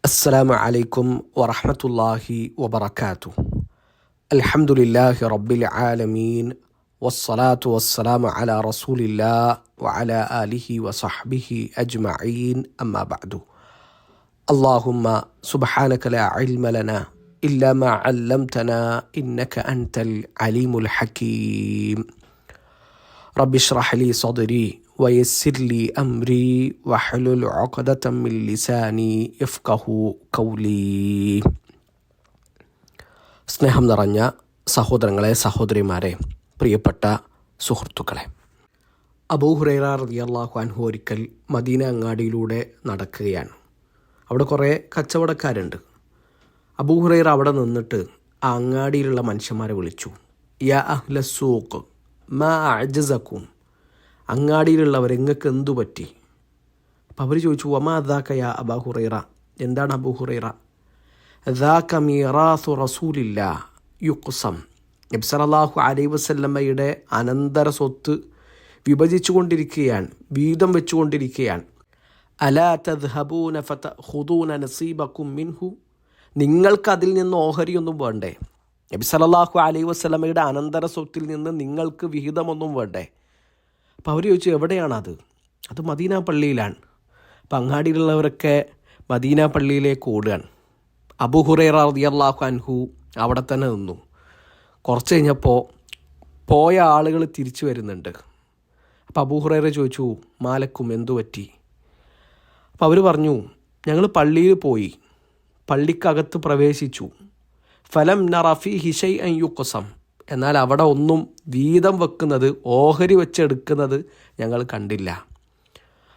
السلام عليكم ورحمة الله وبركاته. الحمد لله رب العالمين والصلاة والسلام على رسول الله وعلى آله وصحبه أجمعين أما بعد. اللهم سبحانك لا علم لنا إلا ما علمتنا إنك أنت العليم الحكيم. رب اشرح لي صدري ويسر لي أمري واحلل عقدة من لساني يفقهوا قولي. സ്നേഹം നിറഞ്ഞ സഹോദരങ്ങളെ, സഹോദരിമാരെ, പ്രിയപ്പെട്ട സുഹൃത്തുക്കളെ, അബൂ ഹുറൈറ റളിയല്ലാഹു അൻഹു ഒരിക്കൽ മദീന അങ്ങാടിയിലൂടെ നടക്കുകയാണ്. അവിടെ കുറേ കച്ചവടക്കാരുണ്ട്. അബൂ ഹുറൈറ അവിടെ നിന്നിട്ട് ആ അങ്ങാടിയിലുള്ള മനുഷ്യന്മാരെ വിളിച്ചു. യാ അഹ്ല സൂഖ് മാ അഅ്ജസകും, അങ്ങാടിയിലുള്ളവർ നിങ്ങൾക്ക് എന്തു പറ്റി? അപ്പം അവർ ചോദിച്ചു, വമാ ദാക യാ അബൂ ഹുറൈറ, എന്താണ് അബൂ ഹുറൈറ? ദാക മീറാസു റസൂലില്ലാ യുഖ്സം, നബി സല്ലല്ലാഹു അലൈഹി വസല്ലമയുടെ അനന്തര സ്വത്ത് വിഭജിച്ചു കൊണ്ടിരിക്കുകയാണ്, വീതം വെച്ചുകൊണ്ടിരിക്കുകയാണ്. അലാ തദ്ഹബൂന ഫതഖുദൂന നസീബകും മിൻഹു, നിങ്ങൾക്കതിൽ നിന്ന് ഓഹരിയൊന്നും വേണ്ടേ? നബി സല്ലല്ലാഹു അലൈഹി വസല്ലമയുടെ അനന്തര സ്വത്തിൽ നിന്ന് നിങ്ങൾക്ക് വിഹിതമൊന്നും വേണ്ടേ? അപ്പോൾ അവർ ചോദിച്ചു, എവിടെയാണത്? അത് മദീന പള്ളിയിലാണ്. അപ്പം അങ്ങാടിയിലുള്ളവരൊക്കെ മദീന പള്ളിയിലേക്ക് ഓടുകയാണ്. അബൂ ഹുറൈറ റളിയല്ലാഹു അൻഹു അവിടെ തന്നെ നിന്നു. കുറച്ച് കഴിഞ്ഞപ്പോൾ പോയ ആളുകൾ തിരിച്ചു വരുന്നുണ്ട്. അപ്പോൾ അബൂ ഹുറൈറ ചോദിച്ചു, മാലക്കും എന്തു പറ്റി? അപ്പോൾ അവർ പറഞ്ഞു, ഞങ്ങൾ പള്ളിയിൽ പോയി, പള്ളിക്കകത്ത് പ്രവേശിച്ചു. ഫലം നറഫി ഹിഷൈ അൻ യുഖ്സം, എന്നാൽ അവിടെ ഒന്നും വീതം വെക്കുന്നത്, ഓഹരി വെച്ചെടുക്കുന്നത് ഞങ്ങൾ കണ്ടില്ല.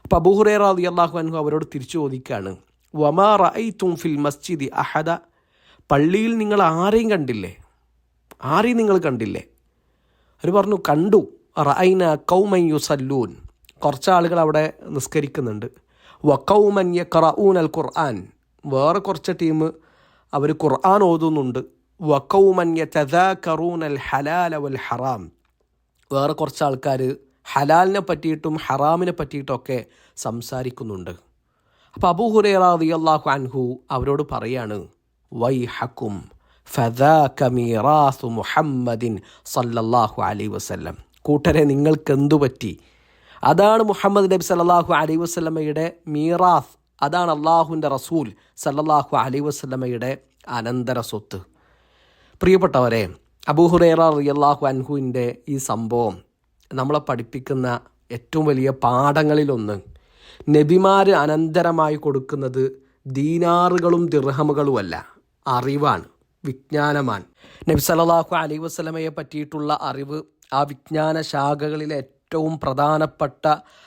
അപ്പോൾ അബൂ ഹുറൈറ റളിയല്ലാഹു അൻഹു അവരോട് തിരിച്ചു ചോദിക്കുകയാണ്, വമാ റഅയ്തും ഫിൽ മസ്ജിദി അഹദ, പള്ളിയിൽ നിങ്ങൾ ആരെയും കണ്ടില്ലേ? ആരെയും നിങ്ങൾ കണ്ടില്ലേ? അവർ പറഞ്ഞു, കണ്ടു. റഅയ്ന ഖൗമൻ യുസല്ലൂൻ, കുറച്ച് ആളുകൾ അവിടെ നിസ്കരിക്കുന്നുണ്ട്. വ ഖൗമൻ യഖറഊനൽ ഖുർആൻ, വേറെ കുറച്ച് ടീം അവർ ഖുർആൻ ഓതുന്നുണ്ട്. വ ഖൗമൻ യതദാകറൂനൽ ഹലാല വൽ ഹറാം, വേറെ കുറച്ച് ആൾക്കാർ ഹലാലിനെ പറ്റിയിട്ടും ഹറാമിനെ പറ്റിയിട്ടൊക്കെ സംസാരിക്കുന്നുണ്ട്. അപ്പോൾ അബൂ ഹുറൈറ റളിയല്ലാഹു അൻഹു അവരോട് പറയാണ്, വൈഹക്കും ഫദാക മീറാസു മുഹമ്മദിൻ സല്ലല്ലാഹു അലൈഹി വസല്ലം, കൂട്ടരെ നിങ്ങൾക്ക് എന്തു പറ്റി? അതാണ് മുഹമ്മദ് നബി സല്ലല്ലാഹു അലൈഹി വസല്ലമയുടെ മീറാസ്, അതാണ് അള്ളാഹുവിൻ്റെ റസൂൽ സല്ലല്ലാഹു അലൈഹി വസല്ലമയുടെ അനന്തര സ്വത്ത്. പ്രിയപ്പെട്ടവരെ, അബൂ ഹുറൈറ റളിയല്ലാഹു അൻഹുവിൻ്റെ ഈ സംഭവം നമ്മളെ പഠിപ്പിക്കുന്ന ഏറ്റവും വലിയ പാഠങ്ങളിലൊന്ന്, നബിമാർ അനന്തരമായി കൊടുക്കുന്നത് ദീനാറുകളും ദിർഹമുകളുമല്ല, അറിവാണ്, വിജ്ഞാനമാണ്. നബി സല്ലല്ലാഹു അലൈഹി വസല്ലമയെ പറ്റിയിട്ടുള്ള അറിവ് ആ വിജ്ഞാന ശാഖകളിലെ ഏറ്റവും പ്രധാനപ്പെട്ട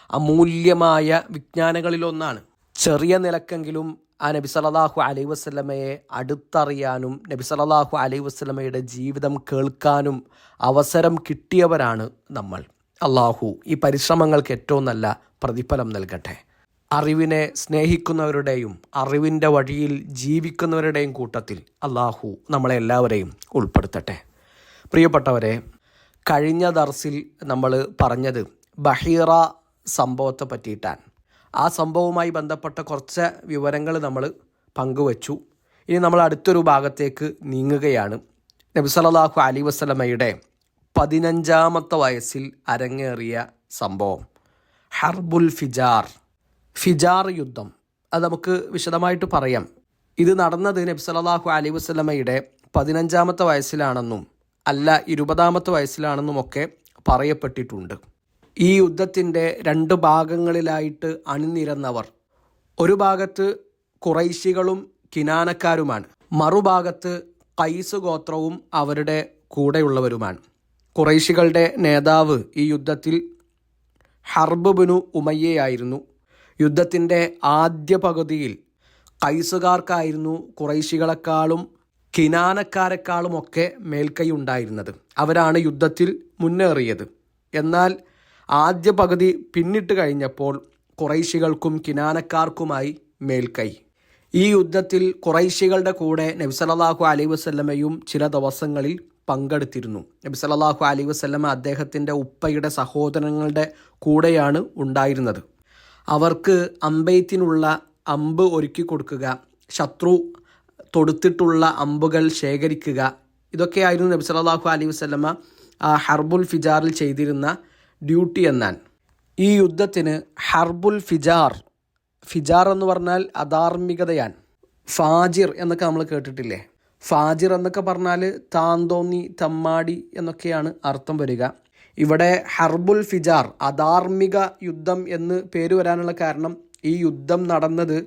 അമൂല്യമായ വിജ്ഞാനങ്ങളിലൊന്നാണ്. ചെറിയ നിലക്കെങ്കിലും ആ നബി സല്ലല്ലാഹു അലൈഹി വസല്ലമയെ അടുത്തറിയാനും നബി സല്ലല്ലാഹു അലൈഹി വസല്ലമയുടെ ജീവിതം കേൾക്കാനും അവസരം കിട്ടിയവരാണ് നമ്മൾ. അള്ളാഹു ഈ പരിശ്രമങ്ങൾക്ക് ഏറ്റവും നല്ല പ്രതിഫലം നൽകട്ടെ. അറിവിനെ സ്നേഹിക്കുന്നവരുടെയും അറിവിൻ്റെ വഴിയിൽ ജീവിക്കുന്നവരുടെയും കൂട്ടത്തിൽ അള്ളാഹു നമ്മളെ എല്ലാവരെയും ഉൾപ്പെടുത്തട്ടെ. പ്രിയപ്പെട്ടവരെ, കഴിഞ്ഞ ദർസിൽ നമ്മൾ പറഞ്ഞത് ബഹീറ സംഭവത്തെ പറ്റിയിട്ടാണ്. ആ സംഭവവുമായി ബന്ധപ്പെട്ട കുറച്ച് വിവരങ്ങൾ നമ്മൾ പങ്കുവച്ചു. ഇനി നമ്മൾ അടുത്തൊരു ഭാഗത്തേക്ക് നീങ്ങുകയാണ്. നബി സല്ലല്ലാഹു അലൈഹി വസല്ലമയുടെ 15-ാമത്തെ വയസ്സിൽ അരങ്ങേറിയ സംഭവം ഹർബുൽ ഫിജാർ, ഫിജാർ യുദ്ധം. അത് നമുക്ക് വിശദമായിട്ട് പറയാം. ഇത് നടന്നത് നബി സല്ലല്ലാഹു അലൈഹി വസല്ലമയുടെ 15-ാമത്തെ വയസ്സിലാണെന്നും അല്ല 20-ാമത്തെ വയസ്സിലാണെന്നുമൊക്കെ പറയപ്പെട്ടിട്ടുണ്ട്. ഈ യുദ്ധത്തിൻ്റെ 2 ഭാഗങ്ങളിലായിട്ട് അണിനിരന്നവർ, ഒരു ഭാഗത്ത് ഖുറൈശികളും കിനാനക്കാരുമാണ്, മറുഭാഗത്ത് ഖൈസ് ഗോത്രവും അവരുടെ കൂടെയുള്ളവരുമാണ്. ഖുറൈശികളുടെ നേതാവ് ഈ യുദ്ധത്തിൽ ഹർബ് ബിനു ഉമയ്യയായിരുന്നു. യുദ്ധത്തിൻ്റെ ആദ്യ പകുതിയിൽ ഖൈസുകാർക്കായിരുന്നു ഖുറൈശികളെക്കാളും കിനാനക്കാരെക്കാളുമൊക്കെ മേൽക്കൈ ഉണ്ടായിരുന്നത്. അവരാണ് യുദ്ധത്തിൽ മുന്നേറിയത്. എന്നാൽ ആദ്യ പകുതി പിന്നിട്ട് കഴിഞ്ഞപ്പോൾ ഖുറൈശികൾക്കും കിനാനക്കാർക്കുമായി മേൽക്കൈ. ഈ യുദ്ധത്തിൽ ഖുറൈശികളുടെ കൂടെ നബി സല്ലല്ലാഹു അലൈഹി വസല്ലമയും ചില ദിവസങ്ങളിൽ പങ്കെടുത്തിരുന്നു. നബി സല്ലല്ലാഹു അലൈഹി വസല്ലമ അദ്ദേഹത്തിൻ്റെ ഉപ്പയുടെ സഹോദരങ്ങളുടെ കൂടെയാണ് ഉണ്ടായിരുന്നത്. അവർക്ക് അമ്പെയ്ത്തിനുള്ള അമ്പ് ഒരുക്കി കൊടുക്കുക, ശത്രു തൊടുത്തിട്ടുള്ള അമ്പുകൾ ശേഖരിക്കുക, ഇതൊക്കെയായിരുന്നു നബി സല്ലല്ലാഹു അലൈഹി വസല്ലമ ഹർബുൽ ഫിജാറിൽ ചെയ്തിരുന്ന ഡ്യൂട്ടി എന്നാണ്. ഈ യുദ്ധത്തിന് ഹർബുൽ ഫിജാർ എന്ന് പറഞ്ഞാൽ അധാർമികതയാണ്. ഫാജിർ എന്നൊക്കെ നമ്മൾ കേട്ടിട്ടില്ലേ? ഫാജിർ എന്നൊക്കെ പറഞ്ഞാൽ താന്തോന്നി, തമ്മാടി എന്നൊക്കെയാണ് അർത്ഥം വരിക. ഇവിടെ ഹർബുൽ ഫിജാർ, അധാർമിക യുദ്ധം എന്ന് പേര് വരാനുള്ള കാരണം ഈ യുദ്ധം നടന്നത്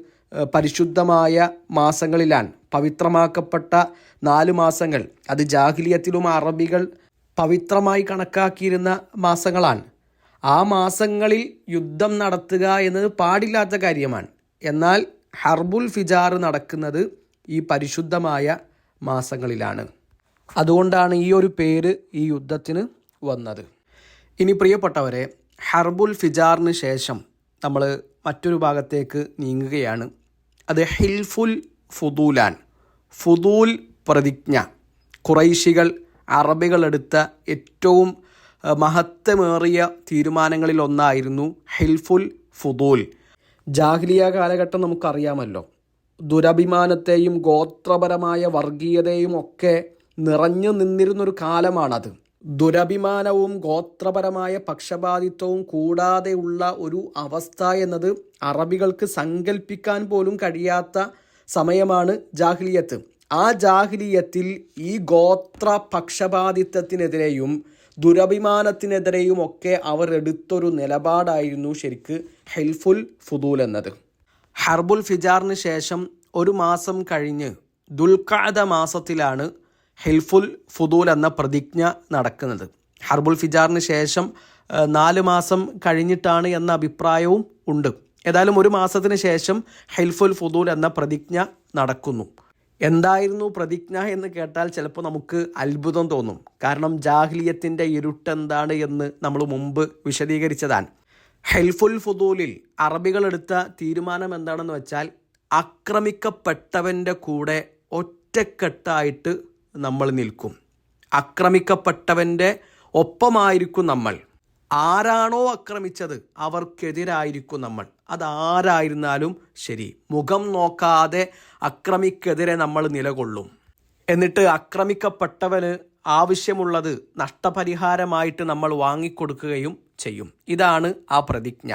പരിശുദ്ധമായ മാസങ്ങളിലാണ്. പവിത്രമാക്കപ്പെട്ട 4 മാസങ്ങൾ, അത് ജാഹിലിയത്തിലും അറബികൾ പവിത്രമായി കണക്കാക്കിയിരുന്ന മാസങ്ങളാണ്. ആ മാസങ്ങളിൽ യുദ്ധം നടത്തുക എന്നത് പാടില്ലാത്ത കാര്യമാണ്. എന്നാൽ ഹർബുൽ ഫിജാർ നടക്കുന്നത് ഈ പരിശുദ്ധമായ മാസങ്ങളിലാണ്. അതുകൊണ്ടാണ് ഈ ഒരു പേര് ഈ യുദ്ധത്തിന് വന്നത്. ഇനി പ്രിയപ്പെട്ടവരെ, ഹർബുൽ ഫിജാറിന് ശേഷം നമ്മൾ മറ്റൊരു ഭാഗത്തേക്ക് നീങ്ങുകയാണ്. അത് ഹിൽഫുൽ ഫുദൂലാൻ. ഫുദൂൽ പ്രതിജ്ഞ. ഖുറൈശികൾ, അറബികൾ എടുത്ത ഏറ്റവും മഹത്വമേറിയ തീരുമാനങ്ങളിൽ ഒന്നായിരുന്നു ഹിൽഫുൽ ഫുദൂൽ. ജാഹിലിയ കാലഘട്ടം നമുക്കറിയാമല്ലോ. ദുരഭിമാനത്തെയും ഗോത്രപരമായ വർഗീയതയും ഒക്കെ നിറഞ്ഞു നിന്നിരുന്നൊരു കാലമാണത്. ദുരഭിമാനവും ഗോത്രപരമായ പക്ഷപാതിത്വവും കൂടാതെയുള്ള ഒരു അവസ്ഥ എന്നത് അറബികൾക്ക് സങ്കല്പിക്കാൻ പോലും കഴിയാത്ത സമയമാണ് ജാഹിലിയത്ത്. ആ ജാഹിലിയത്തിൽ ഈ ഗോത്ര പക്ഷപാതിത്വത്തിനെതിരെയും ദുരഭിമാനത്തിനെതിരെയും ഒക്കെ അവർ എടുത്തൊരു നിലപാടായിരുന്നു ശരിക്ക് ഹിൽഫുൽ ഫുദൂൽ എന്നത്. ഹർബുൽ ഫിജാറിന് ശേഷം 1 മാസം കഴിഞ്ഞ് ദുൽഖഅദ മാസത്തിലാണ് ഹിൽഫുൽ ഫുദൂൽ എന്ന പ്രതിജ്ഞ നടക്കുന്നത്. ഹർബുൽ ഫിജാറിന് ശേഷം 4 മാസം കഴിഞ്ഞിട്ടാണ് എന്ന അഭിപ്രായവും ഉണ്ട്. ഏതായാലും 1 മാസത്തിന് ശേഷം ഹിൽഫുൽ ഫുദൂൽ എന്ന പ്രതിജ്ഞ നടക്കുന്നു. എന്തായിരുന്നു പ്രതിജ്ഞ എന്ന് കേട്ടാൽ ചിലപ്പോൾ നമുക്ക് അത്ഭുതം തോന്നും. കാരണം ജാഹിലിയത്തിൻ്റെ ഇരുട്ടെന്താണ് എന്ന് നമ്മൾ മുമ്പ് വിശദീകരിച്ചതാണ്. ഹിൽഫുൽ ഫുദൂലിൽ അറബികൾ എടുത്ത തീരുമാനം എന്താണെന്ന് വെച്ചാൽ, ആക്രമിക്കപ്പെട്ടവൻ്റെ കൂടെ ഒറ്റക്കെട്ടായിട്ട് നമ്മൾ നിൽക്കും. ആക്രമിക്കപ്പെട്ടവൻ്റെ ഒപ്പമായിരിക്കും നമ്മൾ. ആരാണോ ആക്രമിച്ചത് അവർക്കെതിരായിരിക്കും നമ്മൾ. അതാരായിരുന്നാലും ശരി, മുഖം നോക്കാതെ അക്രമിക്കെതിരെ നമ്മൾ നിലകൊള്ളും. എന്നിട്ട് ആക്രമിക്കപ്പെട്ടവന് ആവശ്യമുള്ളത് നഷ്ടപരിഹാരമായിട്ട് നമ്മൾ വാങ്ങിക്കൊടുക്കുകയും ചെയ്യും. ഇതാണ് ആ പ്രതിജ്ഞ.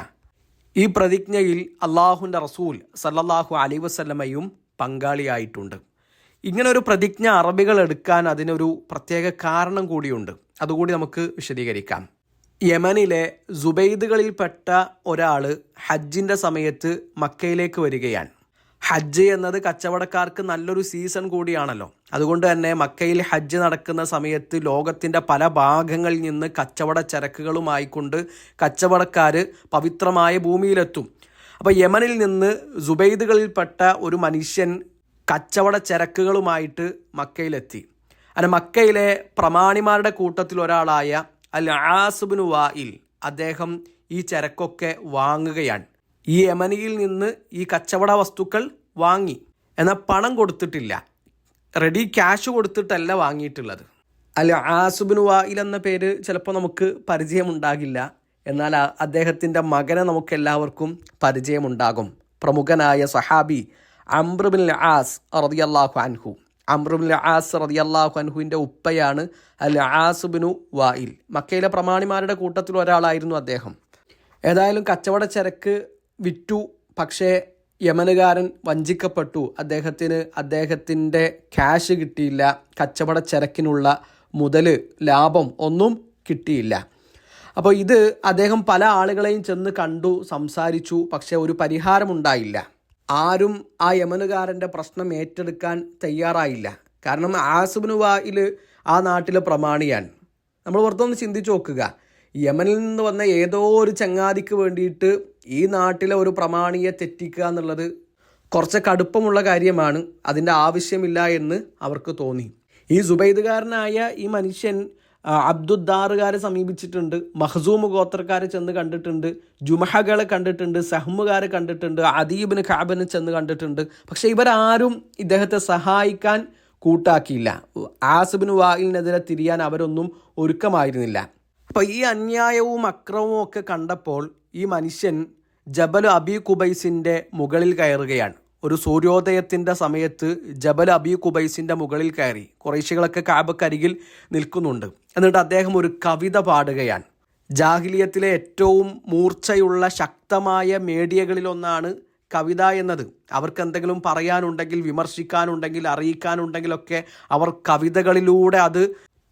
ഈ പ്രതിജ്ഞയിൽ അള്ളാഹുവിൻ്റെ റസൂൽ സല്ലല്ലാഹു അലൈഹി വസല്ലമയും പങ്കാളിയായിട്ടുണ്ട്. ഇങ്ങനൊരു പ്രതിജ്ഞ അറബികൾ എടുക്കാൻ അതിനൊരു പ്രത്യേക കാരണം കൂടിയുണ്ട്. അതുകൂടി നമുക്ക് വിശദീകരിക്കാം. യമനിലെ സുബൈദുകളിൽപ്പെട്ട ഒരാൾ ഹജ്ജിൻ്റെ സമയത്ത് മക്കയിലേക്ക് വരികയാണ്. ഹജ്ജ് എന്നത് കച്ചവടക്കാർക്ക് നല്ലൊരു സീസൺ കൂടിയാണല്ലോ. അതുകൊണ്ട് തന്നെ മക്കയിൽ ഹജ്ജ് നടക്കുന്ന സമയത്ത് ലോകത്തിൻ്റെ പല ഭാഗങ്ങളിൽ നിന്ന് കച്ചവട ചരക്കുകളുമായിക്കൊണ്ട് കച്ചവടക്കാർ പവിത്രമായ ഭൂമിയിലെത്തും. അപ്പോൾ യമനിൽ നിന്ന് സുബൈദുകളിൽപ്പെട്ട ഒരു മനുഷ്യൻ കച്ചവട ചരക്കുകളുമായിട്ട് മക്കയിലെത്തി. അങ്ങനെ മക്കയിലെ പ്രമാണിമാരുടെ കൂട്ടത്തിൽ ഒരാളായ അൽ ആസ് ഇബ്നു വായിൽ അദ്ദേഹം ഈ ചരക്കൊക്കെ വാങ്ങുകയാണ്. ഈ യമനിയിൽ നിന്ന് ഈ കച്ചവട വസ്തുക്കൾ വാങ്ങി, എന്നാൽ പണം കൊടുത്തിട്ടില്ല, റെഡി ക്യാഷ് കൊടുത്തിട്ടല്ല വാങ്ങിയിട്ടുള്ളത്. അൽ ആസ് ഇബ്നു വായിൽ എന്ന പേര് ചിലപ്പോൾ നമുക്ക് പരിചയമുണ്ടാകില്ല, എന്നാൽ അദ്ദേഹത്തിൻ്റെ മകനെ നമുക്കെല്ലാവർക്കും പരിചയമുണ്ടാകും. പ്രമുഖനായ സഹാബി അംർ ഇബ്നുൽ ആസ് റളിയല്ലാഹു അൻഹു. അംർ ഇബ്നുൽ ആസ് റളിയല്ലാഹു അൻഹുവിൻ്റെ ഉപ്പയാണ് അൽ ആസ് ഇബ്നു വായിൽ. മക്കയിലെ പ്രമാണിമാരുടെ കൂട്ടത്തിൽ ഒരാളായിരുന്നു അദ്ദേഹം. ഏതായാലും കച്ചവട ചരക്ക് വിറ്റു. പക്ഷേ യമനുകാരൻ വഞ്ചിക്കപ്പെട്ടു. അദ്ദേഹത്തിൻ്റെ ക്യാഷ് കിട്ടിയില്ല. കച്ചവട ചരക്കിനുള്ള മുതൽ, ലാഭം ഒന്നും കിട്ടിയില്ല. അപ്പോൾ ഇത് അദ്ദേഹം പല ആളുകളെയും ചെന്ന് കണ്ടു, സംസാരിച്ചു. പക്ഷേ ഒരു പരിഹാരമുണ്ടായില്ല. ആരും ആ യമനുകാരൻ്റെ പ്രശ്നം ഏറ്റെടുക്കാൻ തയ്യാറായില്ല. കാരണം ആസ് ഇബ്നു വായിൽ ആ നാട്ടിലെ പ്രമാണിയാണ്. നമ്മൾ പുറത്തൊന്ന് ചിന്തിച്ച് നോക്കുക. യമനിൽ നിന്ന് വന്ന ഏതോ ഒരു ചങ്ങാതിക്ക് വേണ്ടിയിട്ട് ഈ നാട്ടിലെ ഒരു പ്രമാണിയെ തെറ്റിക്കുക എന്നുള്ളത് കുറച്ച് കടുപ്പമുള്ള കാര്യമാണ്. അതിൻ്റെ ആവശ്യമില്ല എന്ന് അവർക്ക് തോന്നി. ഈ സുബൈദുകാരനായ ഈ മനുഷ്യൻ അബ്ദുദ്ദാറുകാരെ സമീപിച്ചിട്ടുണ്ട്, മഖ്സൂം ഗോത്രക്കാരെ ചെന്ന് കണ്ടിട്ടുണ്ട്, ജുമഹകളെ കണ്ടിട്ടുണ്ട്, സഹ്മുകാരെ കണ്ടിട്ടുണ്ട്, അദീബിന് ഖഅബിനെ ചെന്ന് കണ്ടിട്ടുണ്ട്. പക്ഷേ ഇവരാരും ഇദ്ദേഹത്തെ സഹായിക്കാൻ കൂട്ടാക്കിയില്ല. ആസ് ഇബ്നു വായിലിനെതിരെ തിരിയാൻ അവരൊന്നും ഒരുക്കമായിരുന്നില്ല. അപ്പോൾ ഈ അന്യായവും അക്രമവും ഒക്കെ കണ്ടപ്പോൾ ഈ മനുഷ്യൻ ജബൽ അബി ഖുബൈസിൻ്റെ മുകളിൽ കയറുകയാണ്. ഒരു സൂര്യോദയത്തിൻ്റെ സമയത്ത് ജബൽ അബി കുബൈസിൻ്റെ മുകളിൽ കയറി. ഖുറൈശികളൊക്കെ കഅബക്കരികിൽ നിൽക്കുന്നുണ്ട്. എന്നിട്ട് അദ്ദേഹം ഒരു കവിത പാടുകയാണ്. ജാഹിലിയത്തിലെ ഏറ്റവും മൂർച്ചയുള്ള ശക്തമായ മീഡിയകളിലൊന്നാണ് കവിത എന്നത്. അവർക്ക് എന്തെങ്കിലും പറയാനുണ്ടെങ്കിൽ, വിമർശിക്കാനുണ്ടെങ്കിൽ, അറിയിക്കാനുണ്ടെങ്കിലൊക്കെ അവർ കവിതകളിലൂടെ അത്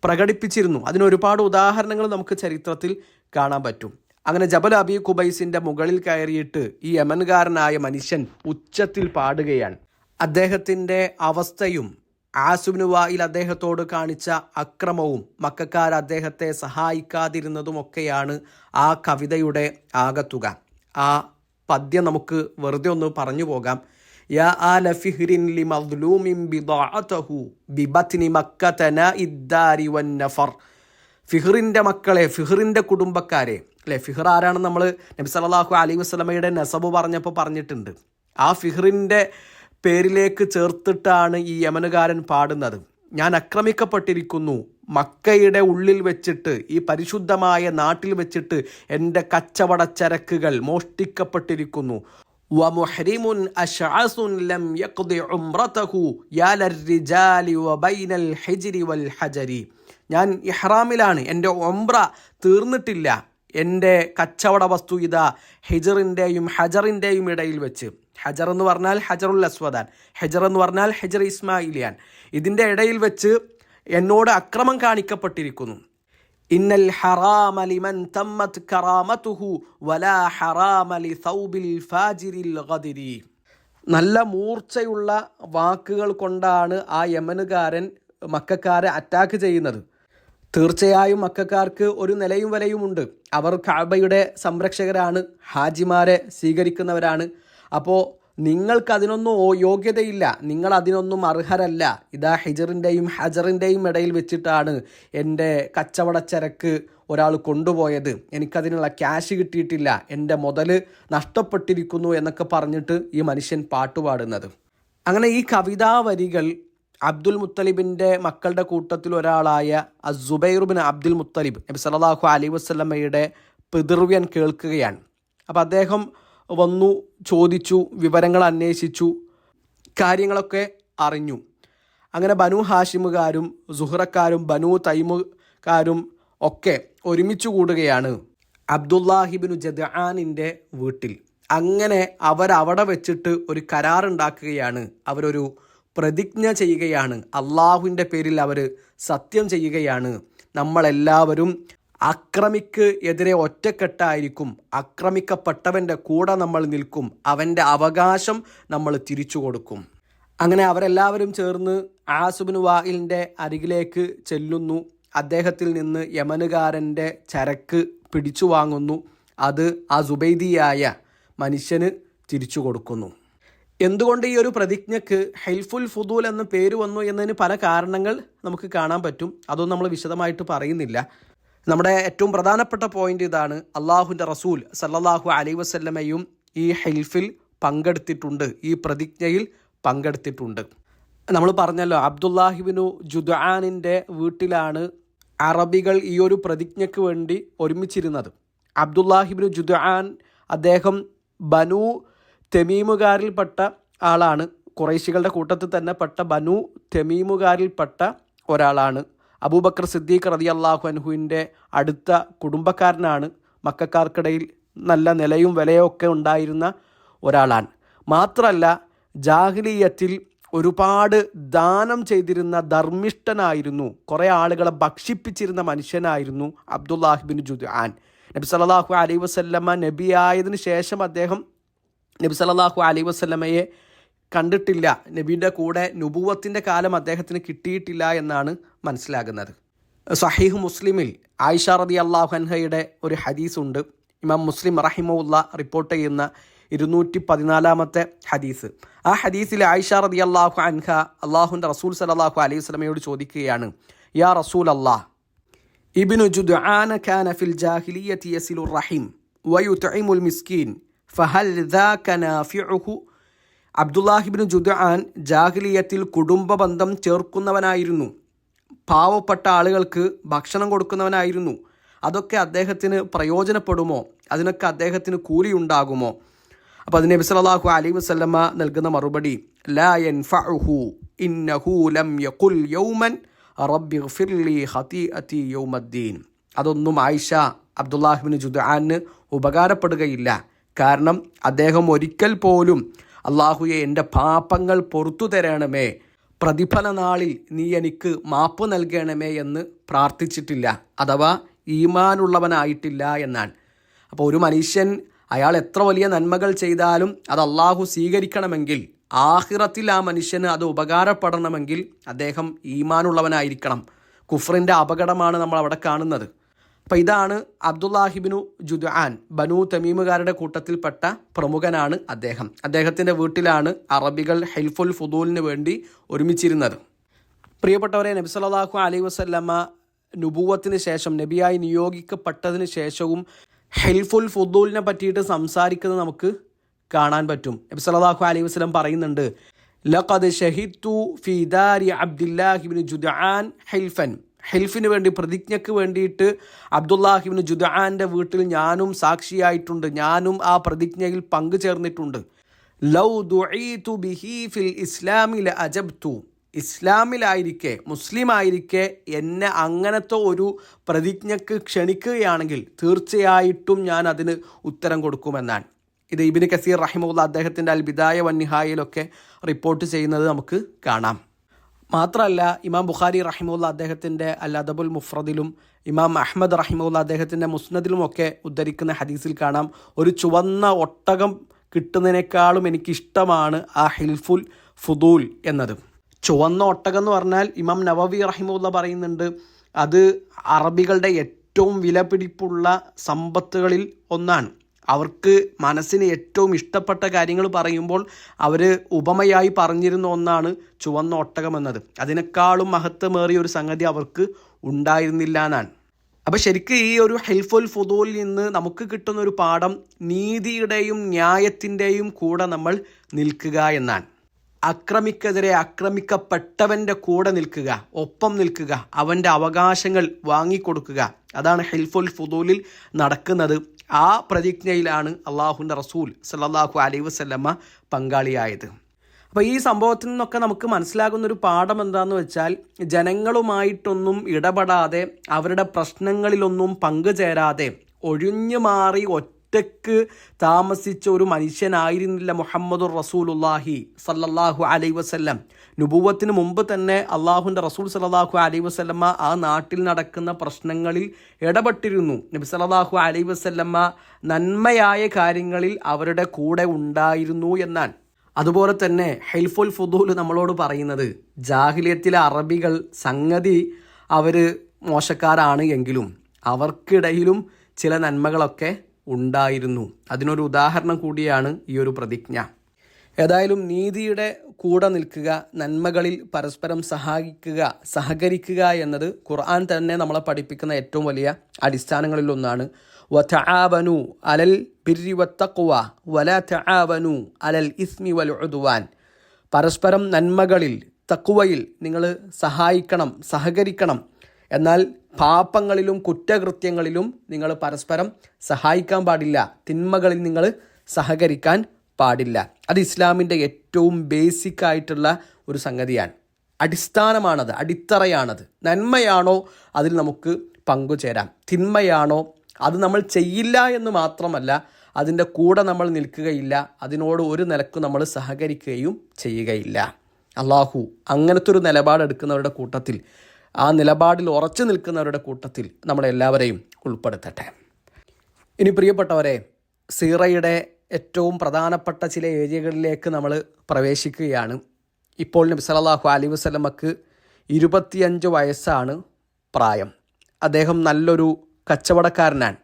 പ്രകടിപ്പിച്ചിരുന്നു. അതിനൊരുപാട് ഉദാഹരണങ്ങൾ നമുക്ക് ചരിത്രത്തിൽ കാണാൻ പറ്റും. അങ്ങനെ ജബൽ അബി കുബൈസിൻ്റെ മുകളിൽ കയറിയിട്ട് ഈ യമൻകാരനായ മനുഷ്യൻ ഉച്ചത്തിൽ പാടുകയാണ്. അദ്ദേഹത്തിൻ്റെ അവസ്ഥയും ആസുബ്നു വായിൽ അദ്ദേഹത്തോട് കാണിച്ച അക്രമവും മക്കക്കാർ അദ്ദേഹത്തെ സഹായിക്കാതിരുന്നതുമൊക്കെയാണ് ആ കവിതയുടെ ആകത്തുക. ആ പദ്യം നമുക്ക് വെറുതെ ഒന്ന് പറഞ്ഞു പോകാം. യാ ആല ഫിഹ്റിൻ ലിമദ്ലൂമിൻ ബിദാഅതഹു ബിബത്നി മക്കതന ഇദ്ദാരി വന്നഫർ. ഫിഹ്റിൻ്റെ മക്കളെ, ഫിഹ്റിൻ്റെ കുടുംബക്കാരെ, അല്ലേ? ഫിഹ്ർ ആരാണെന്ന് നമ്മൾ നബി സല്ലല്ലാഹു അലൈഹി വസല്ലമയുടെ നസബ് പറഞ്ഞപ്പോൾ പറഞ്ഞിട്ടുണ്ട്. ആ ഫിഹ്റിൻ്റെ പേരിലേക്ക് ചേർത്തിട്ടാണ് ഈ യമനുകാരൻ പാടുന്നത്. ഞാൻ ആക്രമിക്കപ്പെട്ടിരിക്കുന്നു, മക്കയുടെ ഉള്ളിൽ വെച്ചിട്ട്, ഈ പരിശുദ്ധമായ നാട്ടിൽ വെച്ചിട്ട് എൻ്റെ കച്ചവടച്ചരക്കുകൾ മോഷ്ടിക്കപ്പെട്ടിരിക്കുന്നു. വമുഹ്രിമുൻ അശ്അസുൻ ലം യഖ്ദി ഉംറതഹു യാ ലർരിജാലി വബൈനൽ ഹിജ്രി വൽ ഹജരി. ഞാൻ ഇഹ്റാമിലാണ്, എൻ്റെ ഉംറ തീർന്നിട്ടില്ല, എൻ്റെ കച്ചവട വസ്തു ഇതാ ഹിജറിൻ്റെയും ഹജറിൻ്റെയും ഇടയിൽ വെച്ച്. ഹജർ എന്ന് പറഞ്ഞാൽ ഹജറുൽ അസ്വദാൻ, ഹജർ എന്ന് പറഞ്ഞാൽ ഹജർ ഇസ്മായിലിയാൻ. ഇതിൻ്റെ ഇടയിൽ വെച്ച് എന്നോട് അക്രമം കാണിക്കപ്പെട്ടിരിക്കുന്നു. ഇന്നൽ ഹറാമ ലിമൻ തമ്മത് കറാമതുഹു വലാ ഹറാമ ലി സൗബിൽ ഫാജിരിൽ ഗദിരി. നല്ല മൂർച്ചയുള്ള വാക്കുകൾ കൊണ്ടാണ് ആ യമനുകാരൻ മക്കക്കാരെ അറ്റാക്ക് ചെയ്യുന്നത്. തീർച്ചയായും മക്കക്കാർക്ക് ഒരു നിലയും വിലയുമുണ്ട്. അവർ കഅബയുടെ സംരക്ഷകരാണ്, ഹാജിമാരെ സ്വീകരിക്കുന്നവരാണ്. അപ്പോൾ നിങ്ങൾക്കതിനൊന്നും യോഗ്യതയില്ല, നിങ്ങൾ അതിനൊന്നും അർഹരല്ല. ഇതാ ഹിജറിൻ്റെയും ഹജറിൻ്റെയും ഇടയിൽ വെച്ചിട്ടാണ് എൻ്റെ കച്ചവടച്ചരക്ക് ഒരാൾ കൊണ്ടുപോയത്, എനിക്കതിനുള്ള ക്യാഷ് കിട്ടിയിട്ടില്ല, എൻ്റെ മുതൽ നഷ്ടപ്പെട്ടിരിക്കുന്നു എന്നൊക്കെ പറഞ്ഞിട്ട് ഈ മനുഷ്യൻ പാട്ടുപാടുന്നത്. അങ്ങനെ ഈ കവിതാ വരികൾ അബ്ദുൽ മുത്തലിബിൻ്റെ മക്കളുടെ കൂട്ടത്തിൽ ഒരാളായ അസുബൈർ ബിൻ അബ്ദുൽ മുത്തലിബ് നബി സല്ലല്ലാഹു അലൈഹി വസല്ലമയുടെ പിതൃവ്യൻ കേൾക്കുകയാണ്. അപ്പോൾ അദ്ദേഹം വന്നു, ചോദിച്ചു, വിവരങ്ങൾ അന്വേഷിച്ചു, കാര്യങ്ങളൊക്കെ അറിഞ്ഞു. അങ്ങനെ ബനു ഹാഷിമുകാരും സുഹ്റക്കാരും ബനു തൈമുകാരും ഒക്കെ ഒരുമിച്ച് കൂടുകയാണ് അബ്ദുല്ലാഹിബിനു ജദ്ആനിൻ്റെ വീട്ടിൽ. അങ്ങനെ അവരവിടെ വെച്ചിട്ട് ഒരു കരാറുണ്ടാക്കുകയാണ്, അവരൊരു പ്രതിജ്ഞ ചെയ്യുകയാണ്, അള്ളാഹുവിൻ്റെ പേരിൽ അവർ സത്യം ചെയ്യുകയാണ്. നമ്മളെല്ലാവരും അക്രമിക്ക് എതിരെ ഒറ്റക്കെട്ടായിരിക്കും, ആക്രമിക്കപ്പെട്ടവൻ്റെ കൂടെ നമ്മൾ നിൽക്കും, അവൻ്റെ അവകാശം നമ്മൾ തിരിച്ചു കൊടുക്കും. അങ്ങനെ അവരെല്ലാവരും ചേർന്ന് ആസുബ്നു വായിലിൻ്റെ അരികിലേക്ക് ചെല്ലുന്നു. അദ്ദേഹത്തിൽ നിന്ന് യമനുകാരൻ്റെ ചരക്ക് പിടിച്ചു വാങ്ങുന്നു. അത് ആ സുബൈദിയായ മനുഷ്യന് തിരിച്ചു കൊടുക്കുന്നു. എന്തുകൊണ്ട് ഈ ഒരു പ്രതിജ്ഞയ്ക്ക് ഹെൽഫുൽ ഫുദൂൽ എന്ന പേര് വന്നു എന്നതിന് പല കാരണങ്ങൾ നമുക്ക് കാണാൻ പറ്റും. അതൊന്നും നമ്മൾ വിശദമായിട്ട് പറയുന്നില്ല. നമ്മുടെ ഏറ്റവും പ്രധാനപ്പെട്ട പോയിന്റ് ഇതാണ്, അള്ളാഹുവിൻ്റെ റസൂൽ സല്ലല്ലാഹു അലൈഹി വസല്ലമയും ഈ ഹെൽഫിൽ പങ്കെടുത്തിട്ടുണ്ട്, ഈ പ്രതിജ്ഞയിൽ പങ്കെടുത്തിട്ടുണ്ട്. നമ്മൾ പറഞ്ഞല്ലോ, അബ്ദുല്ലാഹിബിനു ജുദ്ആനിൻ്റെ വീട്ടിലാണ് അറബികൾ ഈ ഒരു പ്രതിജ്ഞയ്ക്ക് വേണ്ടി ഒരുമിച്ചിരുന്നത്. അബ്ദുല്ലാഹിബിനു ജുദ്ആൻ അദ്ദേഹം ബനു തെമീമുകാരിൽപ്പെട്ട ആളാണ്. ഖുറൈശികളുടെ കൂട്ടത്തിൽ തന്നെ പെട്ട ബനു തെമീമുകാരിൽപ്പെട്ട ഒരാളാണ്. അബൂബക്കർ സിദ്ദീഖ് റളിയല്ലാഹു അൻഹുവിൻ്റെ അടുത്ത കുടുംബക്കാരനാണ്. മക്കക്കാർക്കിടയിൽ നല്ല നിലയും വിലയൊക്കെ ഉണ്ടായിരുന്ന ഒരാളാണ്. മാത്രമല്ല ജാഹിലിയത്തിൽ ഒരുപാട് ദാനം ചെയ്തിരുന്ന ധർമ്മിഷ്ഠനായിരുന്നു, കുറേ ആളുകളെ ഭക്ഷിപ്പിച്ചിരുന്ന മനുഷ്യനായിരുന്നു അബ്ദുല്ലാഹിബിൻ ജുദ്ആൻ. നബി സല്ലല്ലാഹു അലൈഹി വസല്ലമ നബിയായതിനു ശേഷം അദ്ദേഹം നബി സല്ലല്ലാഹു അലൈഹി വസല്ലമയെ കണ്ടിട്ടില്ല. നബിയുടെ കൂടെ നുബുവത്തിൻ്റെ കാലം അദ്ദേഹത്തിന് കിട്ടിയിട്ടില്ല എന്നാണ് മനസ്സിലാകുന്നത്. സഹീഹ് മുസ്ലിമിൽ ആയിഷ റളിയല്ലാഹു അൻഹയുടെ ഒരു ഹദീസുണ്ട്. ഇമാം മുസ്ലിം റഹിമഹുല്ല റിപ്പോർട്ട് ചെയ്യുന്ന 214-ാമത്തെ ഹദീസ്. ആ ഹദീസിൽ ആയിഷ റളിയല്ലാഹു അൻഹ അള്ളാഹുവിൻ്റെ റസൂൽ സല്ലല്ലാഹു അലൈഹി വസല്ലമയോട് ചോദിക്കുകയാണ്, യാ റസൂൽ അല്ലാഹ്, ഇബ്നു ജുദ്ആന കാന ഫിൽ ജാഹിലിയ്യതി യസിലുർ റഹിം വയുത്ഇമുൽ മിസ്കീൻ ഫഹൽ ദാക നാഫിഉഹു. അബ്ദുല്ലാഹിബ്നു ജുദ്ആൻ ജാഹിലിയത്തിൽ കുടുംബ ബന്ധം ചേർക്കുന്നവനായിരുന്നു, പാവപ്പെട്ട ആളുകൾക്ക് ഭക്ഷണം കൊടുക്കുന്നവനായിരുന്നു. അതൊക്കെ അദ്ദേഹത്തിന് പ്രയോജനപ്പെടുമോ? അതിനൊക്കെ അദ്ദേഹത്തിന് കൂലിയുണ്ടാകുമോ? അപ്പോൾ അതിന് നബി സല്ലല്ലാഹു അലൈഹി വസല്ലമ നൽകുന്ന മറുപടി ലാ യൻഫഉഹു ഇന്നഹു ലം യഖുൽ യൗമൻ റബ്ബിഗ്ഫിർലി ഖതീഅതി യൗമദ്ദീൻ. അതൊന്നും ആയിഷ അബ്ദുല്ലാഹിബ്നു ജുദ്ആന് ഉപകാരപ്പെടുകയില്ല. കാരണം അദ്ദേഹം ഒരിക്കൽ പോലും അള്ളാഹുയെ എൻ്റെ പാപങ്ങൾ പുറത്തു തരണമേ, പ്രതിഫല നാളിൽ നീ എനിക്ക് മാപ്പ് നൽകണമേ എന്ന് പ്രാർത്ഥിച്ചിട്ടില്ല, അഥവാ ഈമാനുള്ളവനായിട്ടില്ല എന്നാണ്. അപ്പോൾ ഒരു മനുഷ്യൻ അയാൾ എത്ര വലിയ നന്മകൾ ചെയ്താലും അത് അള്ളാഹു സ്വീകരിക്കണമെങ്കിൽ, ആഖിറത്തിൽ ആ മനുഷ്യന് അത് ഉപകാരപ്പെടണമെങ്കിൽ അദ്ദേഹം ഈമാനുള്ളവനായിരിക്കണം. കുഫറിൻ്റെ അപകടമാണ് നമ്മൾ അവിടെ കാണുന്നത്. അപ്പോൾ ഇതാണ് അബ്ദുല്ലാഹിബ്നു ജുദ്ആൻ, ബനൂ തമീമുകാരുടെ കൂട്ടത്തിൽപ്പെട്ട പ്രമുഖനാണ് അദ്ദേഹം. അദ്ദേഹത്തിൻ്റെ വീട്ടിലാണ് അറബികൾ ഹിൽഫുൽ ഫുദൂലിന് വേണ്ടി ഒരുമിച്ചിരുന്നത്. പ്രിയപ്പെട്ടവരെ, നബി സല്ലല്ലാഹു അലൈഹി വസല്ലമ നുബുവത്തിന് ശേഷം, നബിയായി നിയോഗിക്കപ്പെട്ടതിന് ശേഷവും ഹിൽഫുൽ ഫുദൂലിനെ പറ്റിയിട്ട് സംസാരിക്കുന്നത് നമുക്ക് കാണാൻ പറ്റും. നബി സല്ലല്ലാഹു അലൈഹി വസല്ലം പറയുന്നുണ്ട്, ലഖദ് ഷഹിദ്തു ഫീ ദാരി അബ്ദുല്ലാഹിബ്നു ജുദ്ആൻ ഹിൽഫൻ. ഹിൽഫിന് വേണ്ടി, പ്രതിജ്ഞയ്ക്ക് വേണ്ടിയിട്ട് അബ്ദുല്ലാഹിബ്നു ജുദ്ആൻ്റെ വീട്ടിൽ ഞാനും സാക്ഷിയായിട്ടുണ്ട്, ഞാനും ആ പ്രതിജ്ഞയിൽ പങ്കുചേർന്നിട്ടുണ്ട്. ലൗ ദുഈതു ബിഹി ഫിൽ ഇസ്ലാമി ലഅജബ്തു. ഇസ്ലാമിലായിരിക്കെ, മുസ്ലിമായിരിക്കെ എന്നെ അങ്ങനത്തെ ഒരു പ്രതിജ്ഞയ്ക്ക് ക്ഷണിക്കുകയാണെങ്കിൽ തീർച്ചയായിട്ടും ഞാൻ അതിന് ഉത്തരം കൊടുക്കുമെന്നാണ്. ഇത് ഇബ്നു കസീർ റഹിമഹുല്ലാഹ് അദ്ദേഹത്തിൻ്റെ അൽ ബിദായ വന്നിഹായയിലൊക്കെ റിപ്പോർട്ട് ചെയ്യുന്നത് നമുക്ക് കാണാം. മാത്രമല്ല ഇമാം ബുഖാരി റഹിമഹുല്ലാഹ് അദ്ദേഹത്തിൻ്റെ അൽ അദബുൽ മുഫ്രദിലും ഇമാം അഹ്മദ് റഹിമഹുല്ലാഹ് അദ്ദേഹത്തിൻ്റെ മുസ്നദിലുമൊക്കെ ഉദ്ധരിക്കുന്ന ഹദീസിൽ കാണാം, ഒരു ചുവന്ന ഒട്ടകം കിട്ടുന്നതിനേക്കാളും എനിക്കിഷ്ടമാണ് ആ ഹിൽഫുൽ ഫുദൂൽ എന്നത്. ചുവന്ന ഒട്ടകം എന്ന് പറഞ്ഞാൽ ഇമാം നവവി റഹിമഹുല്ലാഹ് പറയുന്നുണ്ട്, അത് അറബികളുടെ ഏറ്റവും വിലപിടിപ്പുള്ള സമ്പത്തുകളിൽ ഒന്നാണ്. അവർക്ക് മനസ്സിന് ഏറ്റവും ഇഷ്ടപ്പെട്ട കാര്യങ്ങൾ പറയുമ്പോൾ അവർ ഉപമയായി പറഞ്ഞിരുന്ന ഒന്നാണ് ചുവന്ന ഒട്ടകം എന്നത്. അതിനേക്കാളും മഹത്വമേറിയ ഒരു സംഗതി അവർക്ക് ഉണ്ടായിരുന്നില്ല എന്നാണ്. അപ്പോൾ ശരിക്കും ഈ ഒരു ഹിൽഫുൽ ഫുദൂലിൽ നിന്ന് നമുക്ക് കിട്ടുന്ന ഒരു പാഠം, നീതിയുടെയും ന്യായത്തിൻ്റെയും കൂടെ നമ്മൾ നിൽക്കുക എന്നാണ്. അക്രമിക്കെതിരെ അക്രമിക്കപ്പെട്ടവൻ്റെ കൂടെ നിൽക്കുക, ഒപ്പം നിൽക്കുക, അവൻ്റെ അവകാശങ്ങൾ വാങ്ങിക്കൊടുക്കുക. അതാണ് ഹിൽഫുൽ ഫുദൂലിൽ നടക്കുന്നത്. ആ പ്രതിജ്ഞയിലാണ് അള്ളാഹുവിൻ്റെ റസൂൽ സല്ലല്ലാഹു അലൈഹി വസല്ലമ പങ്കാളിയായത്. അപ്പോൾ ഈ സംഭവത്തിൽ നിന്നൊക്കെ നമുക്ക് മനസ്സിലാകുന്നൊരു പാഠം എന്താണെന്ന് വെച്ചാൽ, ജനങ്ങളുമായിട്ടൊന്നും ഇടപെടാതെ, അവരുടെ പ്രശ്നങ്ങളിലൊന്നും പങ്കുചേരാതെ, ഒഴിഞ്ഞു മാറി ഒറ്റക്ക് താമസിച്ച ഒരു മനുഷ്യനായിരുന്നില്ല മുഹമ്മദുർ റസൂലുള്ളാഹി സല്ലല്ലാഹു അലൈഹി വസല്ലം. നുബുവത്തിന് മുമ്പ് തന്നെ അള്ളാഹുവിൻ്റെ റസൂൽ സല്ലല്ലാഹു അലൈഹി വസല്ലമ ആ നാട്ടിൽ നടക്കുന്ന പ്രശ്നങ്ങളിൽ ഇടപെട്ടിരുന്നു. നബി സല്ലല്ലാഹു അലൈഹി വസല്ലമ നന്മയായ കാര്യങ്ങളിൽ അവരുടെ കൂടെ ഉണ്ടായിരുന്നു എന്നാണ്. അതുപോലെ തന്നെ ഹിൽഫുൽ ഫുദൂൽ നമ്മളോട് പറയുന്നത്, ജാഹിലിയത്തിലെ അറബികൾ സംഗതി അവർ മോശക്കാരാണ് എങ്കിലും അവർക്കിടയിലും ചില നന്മകളൊക്കെ ഉണ്ടായിരുന്നു. അതിനൊരു ഉദാഹരണം കൂടിയാണ് ഈ ഒരു പ്രതിജ്ഞ. ഏതായാലും നീതിയുടെ കൂടെ നിൽക്കുക, നന്മകളിൽ പരസ്പരം സഹകരിക്കുക എന്നത് ഖുർആൻ തന്നെ നമ്മളെ പഠിപ്പിക്കുന്ന ഏറ്റവും വലിയ അടിസ്ഥാനങ്ങളിലൊന്നാണ്. വതആവനു അലൽ ബിർരി വത്തഖ്വ വലാ തആവനു അലൽ ഇസ്മി വൽ ഉദ്വാൻ. പരസ്പരം നന്മകളിൽ, തഖ്വയിൽ നിങ്ങൾ സഹകരിക്കണം. എന്നാൽ പാപങ്ങളിലും കുറ്റകൃത്യങ്ങളിലും നിങ്ങൾ പരസ്പരം സഹായിക്കാൻ പാടില്ല, തിന്മകളിൽ നിങ്ങൾ സഹകരിക്കാൻ പാടില്ല. അത് ഇസ്ലാമിൻ്റെ ഏറ്റവും ബേസിക് ആയിട്ടുള്ള ഒരു സംഗതിയാണ്. അടിസ്ഥാനമാണത്, അടിത്തറയാണത്. നന്മയാണോ അതിൽ നമുക്ക് പങ്കുചേരാം, തിന്മയാണോ അത് നമ്മൾ ചെയ്യില്ല എന്ന് മാത്രമല്ല, അതിൻ്റെ കൂടെ നമ്മൾ നിൽക്കുകയില്ല, അതിനോട് ഒരു നിലക്കും നമ്മൾ സഹകരിക്കുകയും ചെയ്യുകയില്ല. അള്ളാഹു അങ്ങനത്തെ ഒരു നിലപാടെടുക്കുന്നവരുടെ കൂട്ടത്തിൽ, ആ നിലപാടിൽ ഉറച്ചു നിൽക്കുന്നവരുടെ കൂട്ടത്തിൽ നമ്മളെല്ലാവരെയും ഉൾപ്പെടുത്തട്ടെ. ഇനി പ്രിയപ്പെട്ടവരെ, സീറയുടെ ഏറ്റവും പ്രധാനപ്പെട്ട ചില ഏരിയകളിലേക്ക് നമ്മൾ പ്രവേശിക്കുകയാണ്. ഇപ്പോൾ നബി സല്ലല്ലാഹു അലൈഹി വസല്ലമക്ക് 25 വയസ്സാണ് പ്രായം. അദ്ദേഹം നല്ലൊരു കച്ചവടക്കാരനാണ്.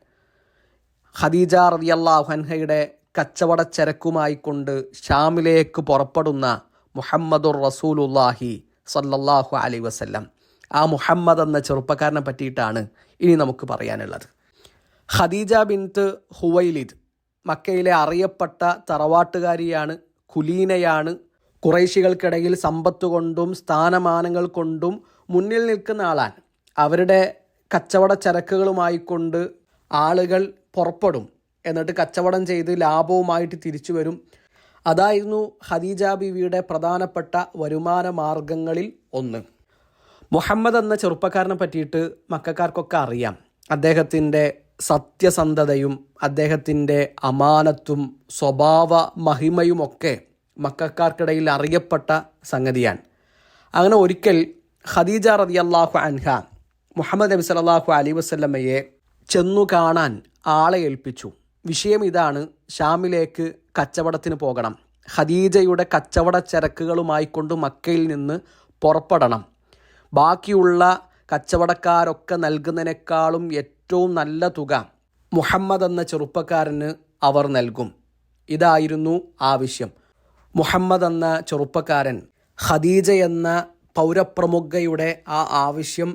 ഖദീജ റളിയല്ലാഹു അൻഹയുടെ കച്ചവട ചരക്കുമായി കൊണ്ട് ഷാമിലേക്ക് പുറപ്പെടുന്ന മുഹമ്മദുർ റസൂലുള്ളാഹി സല്ലല്ലാഹു അലൈഹി വസല്ലം, ആ മുഹമ്മദ് എന്ന ചെറുപ്പക്കാരനെ പറ്റിയിട്ടാണ് ഇനി നമുക്ക് പറയാനുള്ളത്. ഖദീജ ബിൻത്ത് ഹുവൈലിദ് മക്കയിലെ അറിയപ്പെട്ട തറവാട്ടുകാരിയാണ്, കുലീനയാണ്. ഖുറൈശികൾക്കിടയിൽ സമ്പത്ത് കൊണ്ടും സ്ഥാനമാനങ്ങൾ കൊണ്ടും മുന്നിൽ നിൽക്കുന്ന ആളാണ്. അവരുടെ കച്ചവട ചരക്കുകളുമായി കൊണ്ട് ആളുകൾ പുറപ്പെടും. എന്നിട്ട് കച്ചവടം ചെയ്ത് ലാഭവുമായിട്ട് തിരിച്ചു വരും. അതായിരുന്നു ഖദീജ ബീവിയുടെ പ്രധാനപ്പെട്ട വരുമാന മാർഗങ്ങളിൽ ഒന്ന്. മുഹമ്മദ് എന്ന ചെറുപ്പക്കാരനെ പറ്റിയിട്ട് മക്കക്കാർക്കൊക്കെ അറിയാം. അദ്ദേഹത്തിൻ്റെ സത്യസന്ധതയും അദ്ദേഹത്തിൻ്റെ അമാനത്തും സ്വഭാവ മഹിമയുമൊക്കെ മക്കക്കാർക്കിടയിൽ അറിയപ്പെട്ട സംഗതിയാണ്. അങ്ങനെ ഒരിക്കൽ ഖദീജ റളിയല്ലാഹു അൻഹ മുഹമ്മദ് നബി സല്ലല്ലാഹു അലൈഹി വസല്ലമയെ ചെന്നു കാണാൻ ആളെ ഏൽപ്പിച്ചു. വിഷയം ഇതാണ്: ഷാമിലേക്ക് കച്ചവടത്തിന് പോകണം. ഖദീജയുടെ കച്ചവട ചരക്കുകളുമായി കൊണ്ട് മക്കയിൽ നിന്ന് പുറപ്പെടണം. ബാക്കിയുള്ള കച്ചവടക്കാരൊക്കെ നൽകുന്നതിനേക്കാളും ഏറ്റവും നല്ല തുക മുഹമ്മദ് എന്ന ചെറുപ്പക്കാരന് അവർ നൽകും. ഇതായിരുന്നു ആവശ്യം. മുഹമ്മദ് എന്ന ചെറുപ്പക്കാരൻ ഖദീജ എന്ന പൗരപ്രമുഖയുടെ ആ ആവശ്യം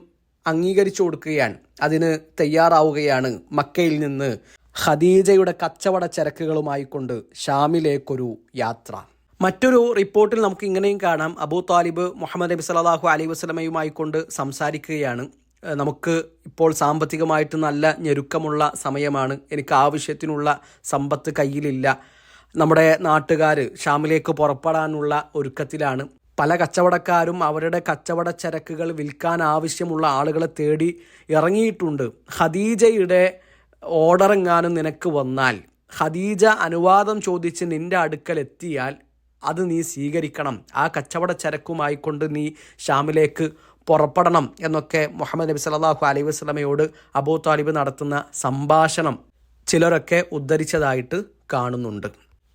അംഗീകരിച്ചു കൊടുക്കുകയാണ്. അതിന് തയ്യാറാവുകയാണ്. മക്കയിൽ നിന്ന് ഖദീജയുടെ കച്ചവട ചരക്കുകളുമായി കൊണ്ട് ഷാമിലേക്കൊരു യാത്ര. മറ്റൊരു റിപ്പോർട്ടിൽ നമുക്ക് ഇങ്ങനെയും കാണാം: അബൂ താലിബ് മുഹമ്മദ് നബി സല്ലല്ലാഹു അലൈഹി വസല്ലമയുമായി കൊണ്ട് സംസാരിക്കുകയാണ്. നമുക്ക് ഇപ്പോൾ സാമ്പത്തികമായിട്ട് നല്ല ഞെരുക്കമുള്ള സമയമാണ്, എനിക്ക് ആവശ്യത്തിനുള്ള സമ്പത്ത് കയ്യിലില്ല. നമ്മുടെ നാട്ടുകാർ ഷാമിലേക്ക് പുറപ്പെടാനുള്ള ഒരുക്കത്തിലാണ്. പല കച്ചവടക്കാരും അവരുടെ കച്ചവട ചരക്കുകൾ വിൽക്കാൻ ആവശ്യമുള്ള ആളുകളെ തേടി ഇറങ്ങിയിട്ടുണ്ട്. ഖദീജയുടെ ഓർഡർ എങ്ങാനും നിനക്ക് വന്നാൽ, ഖദീജ അനുവാദം ചോദിച്ച് നിൻ്റെ അടുക്കൽ എത്തിയാൽ അത് നീ സ്വീകരിക്കണം. ആ കച്ചവട ചരക്കുമായി കൊണ്ട് നീ ഷാമിലേക്ക് പുറപ്പെടണം എന്നൊക്കെ മുഹമ്മദ് നബി സല്ലല്ലാഹു അലൈഹി വസല്ലമയോട് അബൂ താലിബ് നടത്തുന്ന സംഭാഷണം ചിലരൊക്കെ ഉദ്ധരിച്ചതായിട്ട് കാണുന്നുണ്ട്.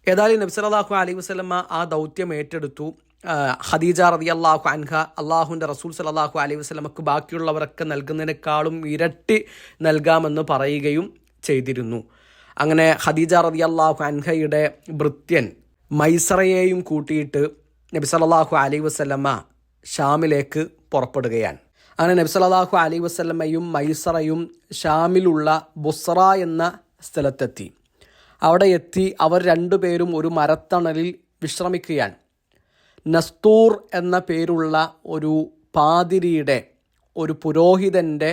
ഏതായാലും നബി സല്ലല്ലാഹു അലൈഹി വസല്ലമ ആ ദൗത്യം ഏറ്റെടുത്തു. ഖദീജ റളിയല്ലാഹു അൻഹ അള്ളാഹുവിൻ്റെ റസൂൽ സല്ലല്ലാഹു അലൈഹി വസല്ലമക്ക് ബാക്കിയുള്ളവരൊക്കെ നൽകുന്നതിനേക്കാളും ഇരട്ടി നൽകാമെന്ന് പറയുകയും ചെയ്തിരുന്നു. അങ്ങനെ ഖദീജ റളിയല്ലാഹു അൻഹയുടെ ഭൃത്യൻ മൈസറയെയും കൂട്ടിയിട്ട് നബി സല്ലല്ലാഹു അലൈഹി വസല്ലമ ഷാമിലേക്ക് പുറപ്പെടുകയാണ്. അങ്ങനെ നബി സല്ലല്ലാഹു അലൈഹി വസല്ലമയും മൈസറയും ഷാമിലുള്ള ബുസ്ര എന്ന സ്ഥലത്തെത്തി. അവിടെ എത്തി അവർ രണ്ടുപേരും ഒരു മരത്തണലിൽ വിശ്രമിക്കുകയാണ്. നസ്തൂർ എന്ന പേരുള്ള ഒരു പാതിരിയുടെ, ഒരു പുരോഹിതൻ്റെ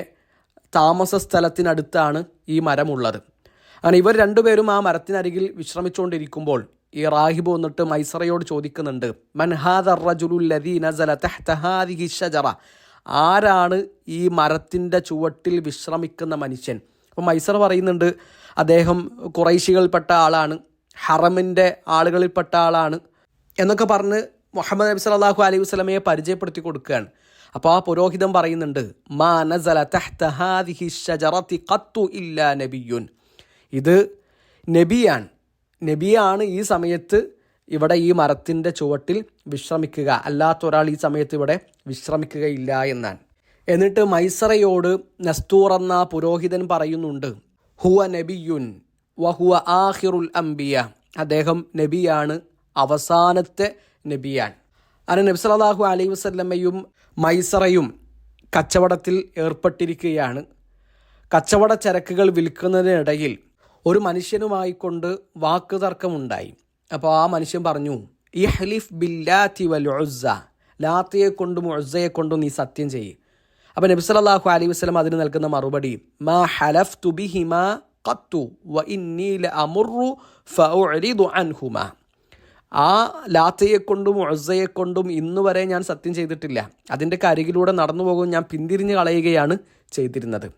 താമസ സ്ഥലത്തിനടുത്താണ് ഈ മരമുള്ളത്. അങ്ങനെ ഇവർ രണ്ടുപേരും ആ മരത്തിനരികിൽ വിശ്രമിച്ചുകൊണ്ടിരിക്കുമ്പോൾ ഈ റാഹിബ് വന്നിട്ട് മൈസറയോട് ചോദിക്കുന്നുണ്ട്: മൻ ഹാദർ റജുലുൽ ലദീ നസല തഹ്ത ഹാദിഹി ഷജറ, ആരാണ് ഈ മരത്തിൻ്റെ ചുവട്ടിൽ വിശ്രമിക്കുന്ന മനുഷ്യൻ? അപ്പോൾ മൈസറ പറയുന്നുണ്ട്, അദ്ദേഹം ഖുറൈശികളിൽപ്പെട്ട ആളാണ്, ഹറമിൻ്റെ ആളുകളിൽപ്പെട്ട ആളാണ് എന്നൊക്കെ പറഞ്ഞ് മുഹമ്മദ് നബി സല്ലല്ലാഹു അലൈഹി വസല്ലമയെ പരിചയപ്പെടുത്തി കൊടുക്കുകയാണ്. അപ്പോൾ ആ പുരോഹിതൻ പറയുന്നുണ്ട്: മാ നസല തഹ്ത ഹാദിഹി ഷജറതി ഖത്തു ഇല്ലാ നബിയുൻ, ഇത് നബിയാണ് ഈ സമയത്ത് ഇവിടെ ഈ മരത്തിൻ്റെ ചുവട്ടിൽ വിശ്രമിക്കുക, അല്ലാത്തൊരാൾ ഈ സമയത്ത് ഇവിടെ വിശ്രമിക്കുകയില്ല എന്നാണ്. എന്നിട്ട് മൈസറയോട് നസ്തൂർ എന്ന പുരോഹിതൻ പറയുന്നുണ്ട്: ഹുവ നബിയുൻ വഹുവ ആഖിറുൽ അംബിയ, അദ്ദേഹം നബിയാണ്, അവസാനത്തെ നബിയാണ്. അങ്ങനെ നബി സല്ലല്ലാഹു അലൈഹി വസല്ലമയും മൈസറയും കച്ചവടത്തിൽ ഏർപ്പെട്ടിരിക്കുകയാണ്. കച്ചവട ചരക്കുകൾ വിൽക്കുന്നതിനിടയിൽ ഒരു മനുഷ്യനുമായി കൊണ്ട് വാക്ക് തർക്കമുണ്ടായി. അപ്പോൾ ആ മനുഷ്യൻ പറഞ്ഞു: ഇഹ്ലിഫ് ബില്ലാത്തി വൽ ഉസ്സ, ലാത്തയെ കൊണ്ടും ഉസ്സയെ കൊണ്ടും നീ സത്യം ചെയ്യ്. അപ്പോൾ നബി സല്ലല്ലാഹു അലൈഹി വസല്ലം അതിന് നൽകുന്ന മറുപടി: മാ ഹലഫ്തു ബിഹിമാ ഖത്തു വ ഇന്നി ലഅമുറു ഫഉരിദു അൻഹുമാ, ആ ലാത്തയെ കൊണ്ടും ഉസ്സയെ കൊണ്ടും ഇന്നു വരെ ഞാൻ സത്യം ചെയ്തിട്ടില്ല, അതിൻ്റെ അരികിലൂടെ നടന്നു പോകും, ഞാൻ പിന്തിരിഞ്ഞ് കളയുകയാണ് ചെയ്തിരുന്നത്.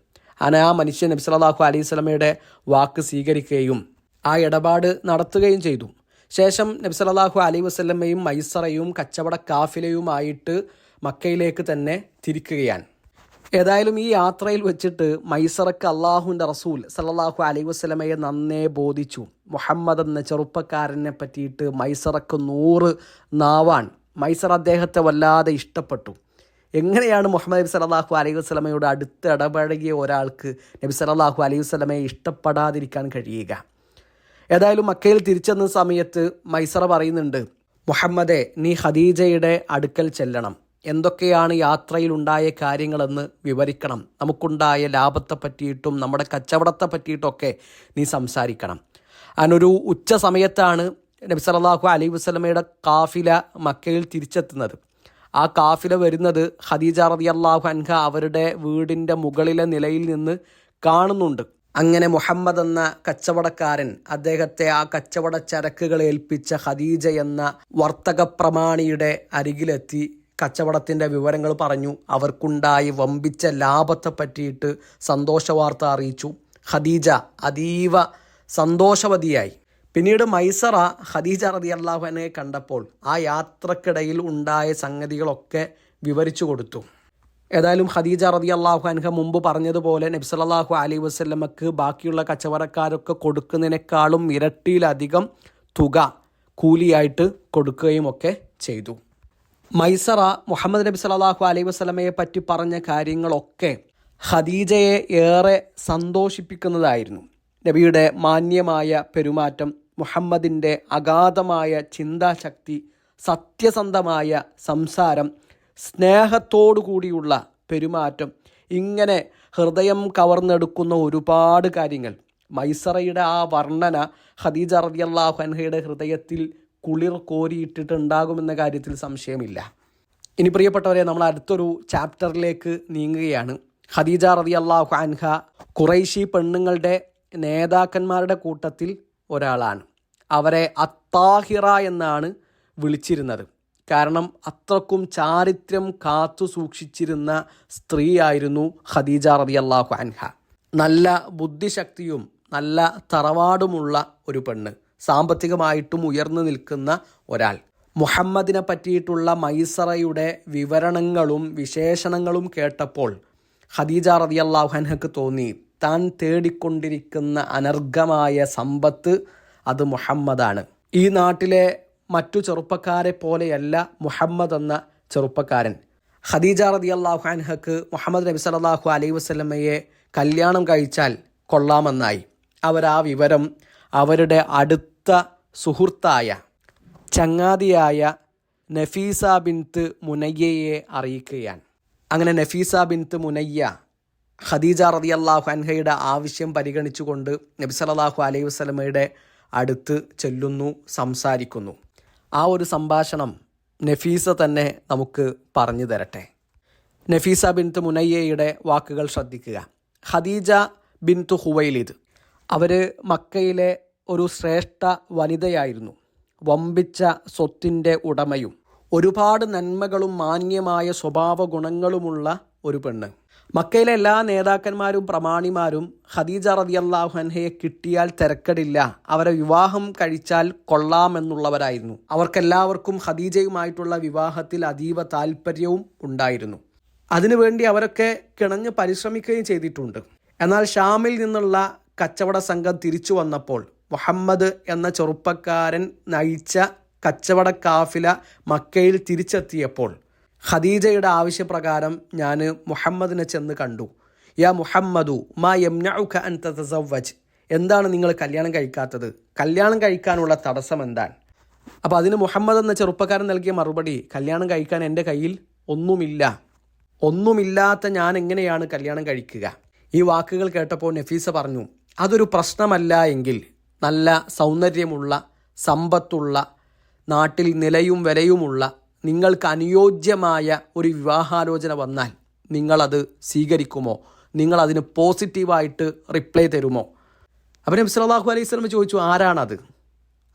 അങ്ങനെ ആ മനുഷ്യൻ നബി സല്ലല്ലാഹു അലൈഹി വസല്ലമയുടെ വാക്ക് സ്വീകരിക്കുകയും ആ ഇടപാട് നടത്തുകയും ചെയ്തു. ശേഷം നബി സല്ലല്ലാഹു അലൈഹി വസല്ലമയും മൈസറയും കച്ചവട കാഫിലയുമായിട്ട് മക്കയിലേക്ക് തന്നെ തിരിക്കുകയാണ്. ഏതായാലും ഈ യാത്രയിൽ വെച്ചിട്ട് മൈസറക്ക് അള്ളാഹുവിൻ്റെ റസൂൽ സല്ലല്ലാഹു അലൈഹി വസല്ലമയെ നന്നേ ബോധിച്ചു. മുഹമ്മദ് എന്ന ചെറുപ്പക്കാരനെ പറ്റിയിട്ട് മൈസറക്ക് 100 നാവാൻ. മൈസർ അദ്ദേഹത്തെ വല്ലാതെ ഇഷ്ടപ്പെട്ടു. എങ്ങനെയാണ് മുഹമ്മദ് നബി സല്ലല്ലാഹു അലൈഹി വസല്ലമയോട് അടുത്ത് ഇടപഴകിയ ഒരാൾക്ക് നബി സല്ലല്ലാഹു അലൈഹി വസല്ലമയെ ഇഷ്ടപ്പെടാതിരിക്കാൻ കഴിയുക? ഏതായാലും മക്കയിൽ തിരിച്ചെന്ന സമയത്ത് മൈസറ പറയുന്നുണ്ട്: മുഹമ്മദെ, നീ ഖദീജയുടെ അടുക്കൽ ചെല്ലണം, എന്തൊക്കെയാണ് യാത്രയിലുണ്ടായ കാര്യങ്ങളെന്ന് വിവരിക്കണം, നമുക്കുണ്ടായ ലാഭത്തെ പറ്റിയിട്ടും നമ്മുടെ കച്ചവടത്തെ പറ്റിയിട്ടൊക്കെ നീ സംസാരിക്കണം. അതിനൊരു ഉച്ച സമയത്താണ് നബി സല്ലല്ലാഹു അലൈഹി വസല്ലമയുടെ കാഫില മക്കയിൽ തിരിച്ചെത്തുന്നത്. ആ കാഫില വരുന്നത് ഖദീജ റളിയല്ലാഹു അൻഹ അവരുടെ വീടിൻ്റെ മുകളിലെ നിലയിൽ നിന്ന് കാണുന്നുണ്ട്. അങ്ങനെ മുഹമ്മദ് എന്ന കച്ചവടക്കാരൻ അദ്ദേഹത്തെ ആ കച്ചവട ചരക്കുകൾ ഏൽപ്പിച്ച ഖദീജ എന്ന വർത്തക പ്രമാണിയുടെ അരികിലെത്തി കച്ചവടത്തിൻ്റെ വിവരങ്ങൾ പറഞ്ഞു. അവർക്കുണ്ടായി വമ്പിച്ച ലാഭത്തെ പറ്റിയിട്ട് സന്തോഷവാർത്ത അറിയിച്ചു. ഖദീജ അതീവ സന്തോഷവതിയായി. പിന്നീട് മൈസറ ഖദീജ റളിയല്ലാഹു അൻഹയെ കണ്ടപ്പോൾ ആ യാത്രക്കിടയിൽ ഉണ്ടായ സംഗതികളൊക്കെ വിവരിച്ചു കൊടുത്തു. ഏതായാലും ഖദീജ റളിയല്ലാഹു അൻഹ മുമ്പ് പറഞ്ഞതുപോലെ നബി സല്ലല്ലാഹു അലൈഹി വസല്ലമക്ക് ബാക്കിയുള്ള കച്ചവടക്കാരൊക്കെ കൊടുക്കുന്നതിനേക്കാളും ഇരട്ടിയിലധികം തുക കൂലിയായിട്ട് കൊടുക്കുകയും ഒക്കെ ചെയ്തു. മൈസറ മുഹമ്മദ് നബി സല്ലല്ലാഹു അലൈഹി വസല്ലമയെ പറ്റി പറഞ്ഞ കാര്യങ്ങളൊക്കെ ഖദീജയെ ഏറെ സന്തോഷിപ്പിക്കുന്നതായിരുന്നു. നബിയുടെ മാന്യമായ പെരുമാറ്റം, മുഹമ്മദിൻ്റെ അഗാധമായ ചിന്താശക്തി, സത്യസന്ധമായ സംസാരം, സ്നേഹത്തോടു കൂടിയുള്ള പെരുമാറ്റം, ഇങ്ങനെ ഹൃദയം കവർന്നെടുക്കുന്ന ഒരുപാട് കാര്യങ്ങൾ. മൈസറയുടെ ആ വർണ്ണന ഖദീജ റളിയല്ലാഹു അൻഹയുടെ ഹൃദയത്തിൽ കുളിർ കോരിയിട്ടിട്ടുണ്ടാകുമെന്ന കാര്യത്തിൽ സംശയമില്ല. ഇനി പ്രിയപ്പെട്ടവരെ, നമ്മൾ അടുത്തൊരു ചാപ്റ്ററിലേക്ക് നീങ്ങുകയാണ്. ഖദീജ റളിയല്ലാഹു അൻഹ ഖുറൈശി പെണ്ണുങ്ങളുടെ നേതാക്കന്മാരുടെ കൂട്ടത്തിൽ ഒരാളാണ്. അവരെ അത്താഹിറ എന്നാണ് വിളിച്ചിരുന്നത്. കാരണം അത്രക്കും ചാരിത്രം കാത്തു സൂക്ഷിച്ചിരുന്ന സ്ത്രീയായിരുന്നു ഖദീജ റളിയല്ലാഹു അൻഹ. നല്ല ബുദ്ധിശക്തിയും നല്ല തറവാടുമുള്ള ഒരു പെണ്ണ്, സാമ്പത്തികമായിട്ടും ഉയർന്നു നിൽക്കുന്ന ഒരാൾ. മുഹമ്മദിനെ പറ്റിയിട്ടുള്ള മൈസറയുടെ വിവരണങ്ങളും വിശേഷണങ്ങളും കേട്ടപ്പോൾ ഖദീജ റളിയല്ലാഹു അൻഹക്ക് തോന്നി, താൻ തേടിക്കൊണ്ടിരിക്കുന്ന അനർഘമായ സമ്പത്ത് അത് മുഹമ്മദാണ്. ഈ നാട്ടിലെ മറ്റു ചെറുപ്പക്കാരെ പോലെയല്ല മുഹമ്മദ് എന്ന ചെറുപ്പക്കാരൻ. ഖദീജ റളിയല്ലാഹു അൻഹക്ക് മുഹമ്മദ് നബി സല്ലല്ലാഹു അലൈഹി വസല്ലമയെ കല്യാണം കഴിച്ചാൽ കൊള്ളാമെന്നായി. അവരാ വിവരം അവരുടെ അടുത്ത സുഹൃത്തായ ചങ്ങാതിയായ നഫീസ ബിൻത്ത് മുനയ്യയെ അറിയിക്കുകയാണ്. അങ്ങനെ നഫീസ ബിൻത്ത് മുനയ്യ ഖദീജ റളിയല്ലാഹു അൻഹയുടെ ആവശ്യം പരിഗണിച്ചുകൊണ്ട് നബി സല്ലല്ലാഹു അലൈഹി വസല്ലമയുടെ അടുത്ത് ചെല്ലുന്നു, സംസാരിക്കുന്നു. ആ ഒരു സംഭാഷണം നഫീസ തന്നെ നമുക്ക് പറഞ്ഞു തരട്ടെ. നഫീസ ബിൻത്ത് മുനയ്യയുടെ വാക്കുകൾ ശ്രദ്ധിക്കുക. ഖദീജ ബിൻത്ത് ഖുവൈലിദ്, അവർ മക്കയിലെ ഒരു ശ്രേഷ്ഠ വനിതയായിരുന്നു. വമ്പിച്ച സ്വത്തിൻ്റെ ഉടമയും ഒരുപാട് നന്മകളും മാന്യമായ സ്വഭാവ ഗുണങ്ങളുമുള്ള ഒരു പെണ്ണ്. മക്കയിലെ എല്ലാ നേതാക്കന്മാരും പ്രമാണിമാരും ഖദീജ റളിയല്ലാഹു അൻഹയെ കിട്ടിയാൽ തിരക്കടില്ല, അവരെ വിവാഹം കഴിച്ചാൽ കൊള്ളാമെന്നുള്ളവരായിരുന്നു. അവർക്കെല്ലാവർക്കും ഖദീജയുമായിട്ടുള്ള വിവാഹത്തിൽ അതീവ താല്പര്യവും ഉണ്ടായിരുന്നു. അതിനുവേണ്ടി അവരൊക്കെ കിണഞ്ഞ് പരിശ്രമിക്കുകയും ചെയ്തിട്ടുണ്ട്. എന്നാൽ ഷാമിൽ നിന്നുള്ള കച്ചവട സംഘം തിരിച്ചു വന്നപ്പോൾ മുഹമ്മദ് എന്ന ചെറുപ്പക്കാരൻ നയിച്ച കച്ചവട കാഫില മക്കയിൽ തിരിച്ചെത്തിയപ്പോൾ ഖദീജയുടെ ആവശ്യപ്രകാരം ഞാൻ മുഹമ്മദിനെ ചെന്ന് കണ്ടു. യാ മുഹമ്മദു മാ യംനഉക അൻ തതസവ്വജ്, എന്താണ് നിങ്ങൾ കല്യാണം കഴിക്കാത്തത്? കല്യാണം കഴിക്കാനുള്ള തടസ്സം എന്താണ്? അപ്പോൾ അതിന് മുഹമ്മദ് എന്ന ചെറുപ്പക്കാരൻ നൽകിയ മറുപടി, കല്യാണം കഴിക്കാൻ എൻ്റെ കയ്യിൽ ഒന്നുമില്ലാത്ത ഞാൻ എങ്ങനെയാണ് കല്യാണം കഴിക്കുക? ഈ വാക്കുകൾ കേട്ടപ്പോൾ നഫീസ പറഞ്ഞു, അതൊരു പ്രശ്നമല്ല എങ്കിൽ നല്ല സൗന്ദര്യമുള്ള, സമ്പത്തുള്ള, നാട്ടിൽ നിലയും വിലയുമുള്ള, നിങ്ങൾക്ക് അനുയോജ്യമായ ഒരു വിവാഹാലോചന വന്നാൽ നിങ്ങളത് സ്വീകരിക്കുമോ? നിങ്ങളതിന് പോസിറ്റീവായിട്ട് റിപ്ലൈ തരുമോ? അപ്പോൾ നബി സല്ലല്ലാഹു അലൈഹി വസല്ലം ചോദിച്ചു, ആരാണത്?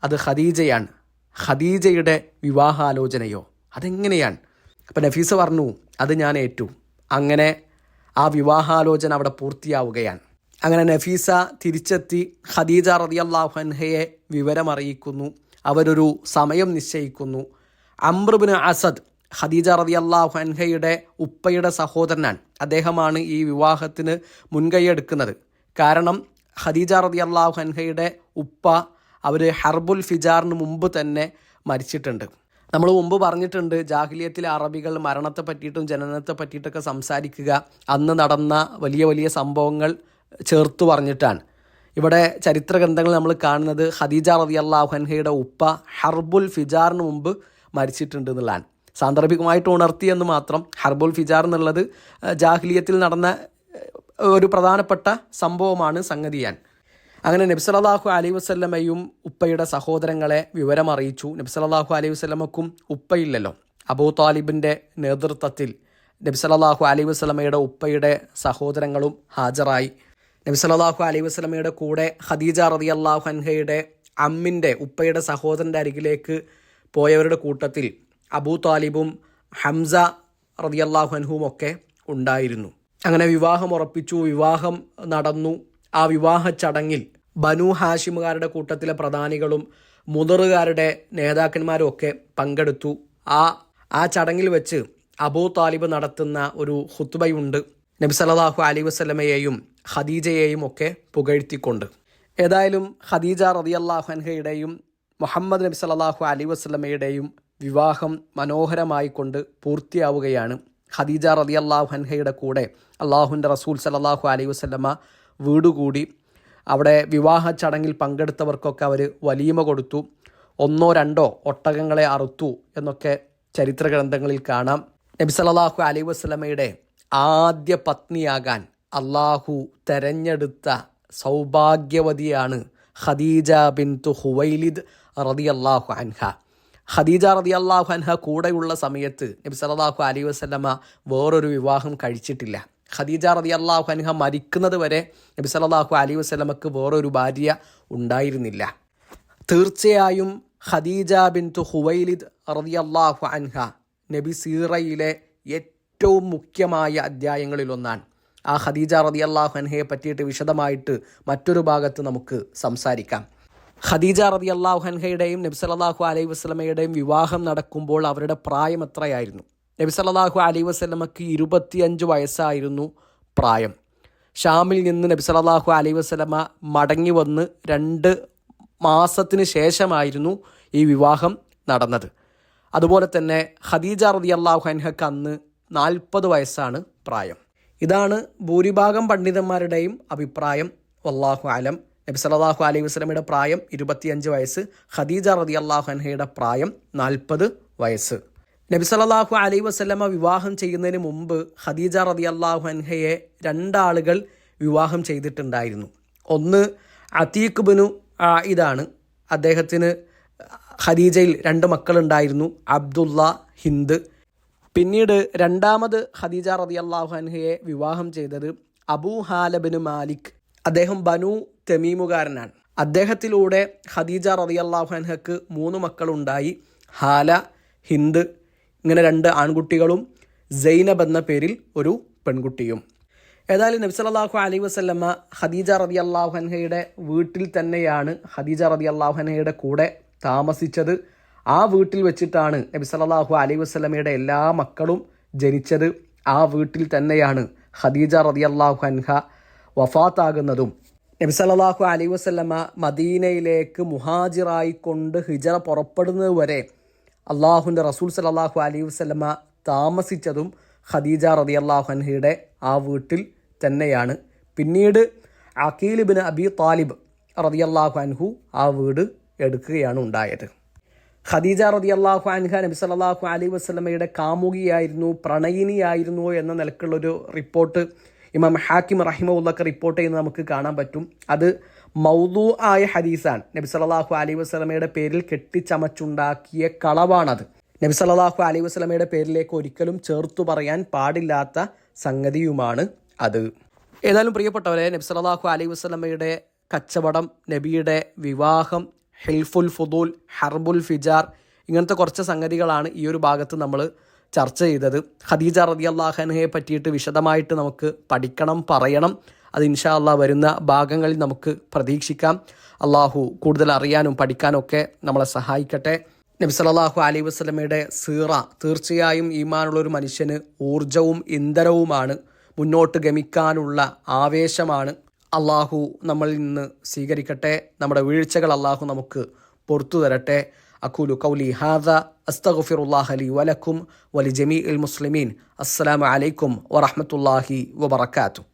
അത് ഖദീജയാണ്. ഖദീജയുടെ വിവാഹാലോചനയോ? അതെങ്ങനെയാണ്? അപ്പോൾ നഫീസ പറഞ്ഞു, അത് ഞാൻ ഏറ്റു. അങ്ങനെ ആ വിവാഹാലോചന അവിടെ പൂർത്തിയാവുകയാണ്. അങ്ങനെ നഫീസ തിരിച്ചെത്തി ഖദീജ റളിയല്ലാഹു അൻഹയെ വിവരമറിയിക്കുന്നു. അവരൊരു സമയം നിശ്ചയിക്കുന്നു. അംർ ഇബ്നു അസദ് ഖദീജ റളിയല്ലാഹു അൻഹയുടെ ഉപ്പയുടെ സഹോദരനാണ്. അദ്ദേഹമാണ് ഈ വിവാഹത്തിന് മുൻകൈയെടുക്കുന്നത്. കാരണം ഖദീജ റളിയല്ലാഹു അൻഹയുടെ ഉപ്പ അവർ ഹർബുൽ ഫിജാറിന് മുമ്പ് തന്നെ മരിച്ചിട്ടുണ്ട്. നമ്മൾ മുമ്പ് പറഞ്ഞിട്ടുണ്ട്, ജാഹിലിയത്തിലെ അറബികൾ മരണത്തെ പറ്റിയിട്ടും ജനനത്തെ പറ്റിയിട്ടൊക്കെ സംസാരിക്കുക അന്ന് നടന്ന വലിയ വലിയ സംഭവങ്ങൾ ചേർത്ത് പറഞ്ഞിട്ടാണ്. ഇവിടെ ചരിത്ര ഗ്രന്ഥങ്ങൾ നമ്മൾ കാണുന്നത് ഖദീജ റളിയല്ലാഹു അൻഹയുടെ ഉപ്പ ഹർബുൽ ഫിജാറിന് മുമ്പ് മരിച്ചിട്ടുണ്ട് എന്നുള്ളതാണ്. സാന്ദർഭികമായിട്ട് ഉണർത്തിയെന്ന് മാത്രം. ഹർബുൽ ഫിജാർ എന്നുള്ളത് ജാഹിലിയത്തിൽ നടന്ന ഒരു പ്രധാനപ്പെട്ട സംഭവമാണ്, സംഗതിയാൻ. അങ്ങനെ നബി സല്ലല്ലാഹു അലൈഹി വസല്ലമയും ഉപ്പയുടെ സഹോദരങ്ങളെ വിവരമറിയിച്ചു. നബി സല്ലല്ലാഹു അലൈഹി വസല്ലമക്കും ഉപ്പയില്ലല്ലോ. അബൂ താലിബിൻ്റെ നേതൃത്വത്തിൽ നബി സല്ലല്ലാഹു അലൈഹി വസല്ലമയുടെ ഉപ്പയുടെ സഹോദരങ്ങളും ഹാജരായി. നബി സല്ലല്ലാഹു അലൈഹി വസല്ലമയുടെ കൂടെ ഖദീജ റളിയല്ലാഹു അൻഹയുടെ അമ്മിൻ്റെ ഉപ്പയുടെ സഹോദരൻ്റെ അരികിലേക്ക് പോയവരുടെ കൂട്ടത്തിൽ അബൂ താലിബും ഹംസ റളിയല്ലാഹു അൻഹുവും ഒക്കെ ഉണ്ടായിരുന്നു. അങ്ങനെ വിവാഹം ഉറപ്പിച്ചു, വിവാഹം നടന്നു. ആ വിവാഹ ചടങ്ങിൽ ബനു ഹാഷിമുകാരുടെ കൂട്ടത്തിലെ പ്രധാനികളും മുദറുകാരുടെ നേതാക്കന്മാരും ഒക്കെ പങ്കെടുത്തു. ആ ചടങ്ങിൽ വെച്ച് അബൂ താലിബ് നടത്തുന്ന ഒരു ഖുത്ബയുണ്ട്, നബി സല്ലല്ലാഹു അലൈഹി വസല്ലമയെയും ഖദീജയെയും ഒക്കെ പുകഴ്ത്തിക്കൊണ്ട്. ഏതായാലും ഖദീജ റളിയല്ലാഹു അൻഹയുടെയും മുഹമ്മദ് നബി സല്ലല്ലാഹു അലൈഹി വസല്ലമയുടെയും വിവാഹം മനോഹരമായി കൊണ്ട് പൂർത്തിയാവുകയാണ്. ഖദീജ റളിയല്ലാഹു അൻഹയുടെ കൂടെ അള്ളാഹുവിൻ്റെ റസൂൽ സല്ലല്ലാഹു അലൈഹി വസല്ലമ വീടുകൂടി. അവിടെ വിവാഹ ചടങ്ങിൽ പങ്കെടുത്തവർക്കൊക്കെ അവർ വലീമ കൊടുത്തു. 1-2 ഒട്ടകങ്ങളെ അറുത്തു എന്നൊക്കെ ചരിത്ര ഗ്രന്ഥങ്ങളിൽ കാണാം. നബി സല്ലല്ലാഹു അലൈഹി വസല്ലമയുടെ ആദ്യ പത്നിയാകാൻ അള്ളാഹു തെരഞ്ഞെടുത്ത സൗഭാഗ്യവതിയാണ് ഖദീജ ബിൻതു ഖുവൈലിദ് റളിയല്ലാഹു അൻഹ. ഖദീജ റളിയല്ലാഹു അൻഹ കൂടെയുള്ള സമയത്ത് നബി സല്ലല്ലാഹു അലൈഹി വസല്ലമ വേറൊരു വിവാഹം കഴിച്ചിട്ടില്ല. ഖദീജ റളിയല്ലാഹു അൻഹ മരിക്കുന്നത് വരെ നബി സല്ലല്ലാഹു അലൈഹി വസല്ലമക്ക് വേറൊരു ഭാര്യ ഉണ്ടായിരുന്നില്ല. തീർച്ചയായും ഖദീജ ബിൻതു ഖുവൈലിദ് റളിയല്ലാഹു അൻഹ നബി സീറയിലെ ഏറ്റവും മുഖ്യമായ അധ്യായങ്ങളിലൊന്നാണ്. ആ ഖദീജ റളിയല്ലാഹു അൻഹയെ പറ്റിയിട്ട് വിശദമായിട്ട് മറ്റൊരു ഭാഗത്ത് നമുക്ക് സംസാരിക്കാം. ഖദീജ റളിയല്ലാഹു അൻഹയുടെയും നബി സല്ലല്ലാഹു അലൈഹി വസല്ലമയുടെയും വിവാഹം നടക്കുമ്പോൾ അവരുടെ പ്രായം എത്രയായിരുന്നു? നബി സല്ലല്ലാഹു അലൈഹി വസല്ലമക്ക് 25 വയസ്സായിരുന്നു പ്രായം. ഷാമിൽ നിന്ന് നബി സല്ലല്ലാഹു അലൈഹി വസല്ലമ മടങ്ങി വന്ന് 2 മാസത്തിന് ശേഷമായിരുന്നു ഈ വിവാഹം നടന്നത്. അതുപോലെ തന്നെ ഖദീജ റളിയല്ലാഹു അൻഹക്ക് അന്ന് 40 വയസ്സാണ് പ്രായം. ഇതാണ് ഭൂരിഭാഗം പണ്ഡിതന്മാരുടെയും അഭിപ്രായം. വല്ലാഹു അലം. നബി സല്ലല്ലാഹു അലൈഹി വസല്ലമയുടെ പ്രായം 25 വയസ്സ്, ഖദീജ റളിയല്ലാഹു അൻഹയുടെ പ്രായം 40 വയസ്സ്. നബി സല്ലല്ലാഹു അലൈഹി വസല്ലമ വിവാഹം ചെയ്യുന്നതിന് മുമ്പ് ഖദീജ റളിയല്ലാഹു അൻഹയെ 2 ആളുകൾ വിവാഹം ചെയ്തിട്ടുണ്ടായിരുന്നു. ഒന്ന് അതീഖ് ബിനു ഇതാണ്. അദ്ദേഹത്തിന് ഖദീജയിൽ 2 മക്കളുണ്ടായിരുന്നു, അബ്ദുള്ള, ഹിന്ദ്. പിന്നീട് രണ്ടാമത് ഖദീജ റളിയല്ലാഹു അൻഹയെ വിവാഹം ചെയ്തത് അബൂ ഹാല ബിൻ മാലിക്. അദ്ദേഹം ബനു തമീമുകാരനാണ്. അദ്ദേഹത്തിലൂടെ ഖദീജ റളിയല്ലാഹു അൻഹക്ക് 3 മക്കളുണ്ടായി, ഹാല, ഹിന്ദ്, ഇങ്ങനെ 2 ആൺകുട്ടികളും സൈനബ് എന്ന പേരിൽ ഒരു പെൺകുട്ടിയും. ഏതായാലും നബി സല്ലല്ലാഹു അലൈഹി വസല്ലമ ഖദീജ റളിയല്ലാഹു അൻഹയുടെ വീട്ടിൽ തന്നെയാണ് ഖദീജ റളിയല്ലാഹു അൻഹയുടെ കൂടെ താമസിച്ചത്. ആ വീട്ടിൽ വെച്ചിട്ടാണ് നബി സല്ലല്ലാഹു അലൈഹി വസല്ലമയുടെ എല്ലാ മക്കളും ജനിച്ചത്. ആ വീട്ടിൽ തന്നെയാണ് ഖദീജ റളിയല്ലാഹു അൻഹ വഫാത്താകുന്നതും. നബി സല്ലല്ലാഹു അലൈഹി വസല്ലമ മദീനയിലേക്ക് മുഹാജിറായിക്കൊണ്ട് ഹിജറ പുറപ്പെടുന്നത് വരെ അള്ളാഹുവിൻ്റെ റസൂൽ സല്ലല്ലാഹു അലൈഹി വസല്ലമ താമസിച്ചതും ഖദീജ റളിയല്ലാഹു അൻഹയുടെ ആ വീട്ടിൽ തന്നെയാണ്. പിന്നീട് അഖീൽ ഇബ്നു അബി താലിബ് റളിയല്ലാഹു അൻഹു ആ വീട് എടുക്കുകയാണ് ഉണ്ടായത്. ഖദീജ റളിയല്ലാഹു അൻഹ നബി സല്ലല്ലാഹു അലൈഹി വസല്ലമയുടെ കാമുകിയായിരുന്നു, പ്രണയിനിയായിരുന്നു എന്ന നിലക്കുള്ളൊരു റിപ്പോർട്ട് ഇമാം ഹാക്കിം റഹിമഹുള്ളാഹ് റിപ്പോർട്ട് ചെയ്യുന്നത് നമുക്ക് കാണാൻ പറ്റും. അത് മൗദൂ ആയ ഹദീസാണ്. നബി സല്ലല്ലാഹു അലൈഹി വസല്ലമയുടെ പേരിൽ കെട്ടിച്ചമച്ചുണ്ടാക്കിയ കളവാണത്. നബി സല്ലല്ലാഹു അലൈഹി വസല്ലമയുടെ പേരിലേക്ക് ഒരിക്കലും ചേർത്തു പറയാൻ പാടില്ലാത്ത സംഗതിയുമാണ് അത്. ഏതായാലും പ്രിയപ്പെട്ടവരെ, നബി സല്ലല്ലാഹു അലൈഹി വസല്ലമയുടെ കച്ചവടം, നബിയുടെ വിവാഹം, ഹിൽഫുൽ ഫുദൂൽ, ഹർബുൽ ഫിജാർ, ഇങ്ങനത്തെ കുറച്ച് സംഗതികളാണ് ഈ ഒരു ഭാഗത്ത് നമ്മൾ ചർച്ച ചെയ്തത്. ഖദീജ റളിയല്ലാഹു അൻഹയെ പറ്റിയിട്ട് വിശദമായിട്ട് നമുക്ക് പഠിക്കണം, പറയണം. അത് ഇൻഷാ അല്ലാഹ് വരുന്ന ഭാഗങ്ങളിൽ നമുക്ക് പ്രതീക്ഷിക്കാം. അള്ളാഹു കൂടുതൽ അറിയാനും പഠിക്കാനും ഒക്കെ നമ്മളെ സഹായിക്കട്ടെ. നബി സല്ലല്ലാഹു അലൈഹി വസല്ലമയുടെ സീറ തീർച്ചയായും ഈമാനുള്ളൊരു മനുഷ്യന് ഊർജവും ഇന്ധനവുമാണ്, മുന്നോട്ട് ഗമിക്കാനുള്ള ആവേശമാണ്. അള്ളാഹു നമ്മളിൽ നിന്ന് സ്വീകരിക്കട്ടെ. നമ്മുടെ വീഴ്ചകൾ അള്ളാഹു നമുക്ക് പുറത്തു തരട്ടെ. അഖൂലു ഖൗലി ഹാദാ അസ്തഗ്ഫിറുല്ലാഹ ലി വലക്കും വലിജമീഇൽ മുസ്ലിമീൻ. അസ്സലാമു അലൈക്കും വറഹ്മത്തുള്ളാഹി വബറകാതുഹു.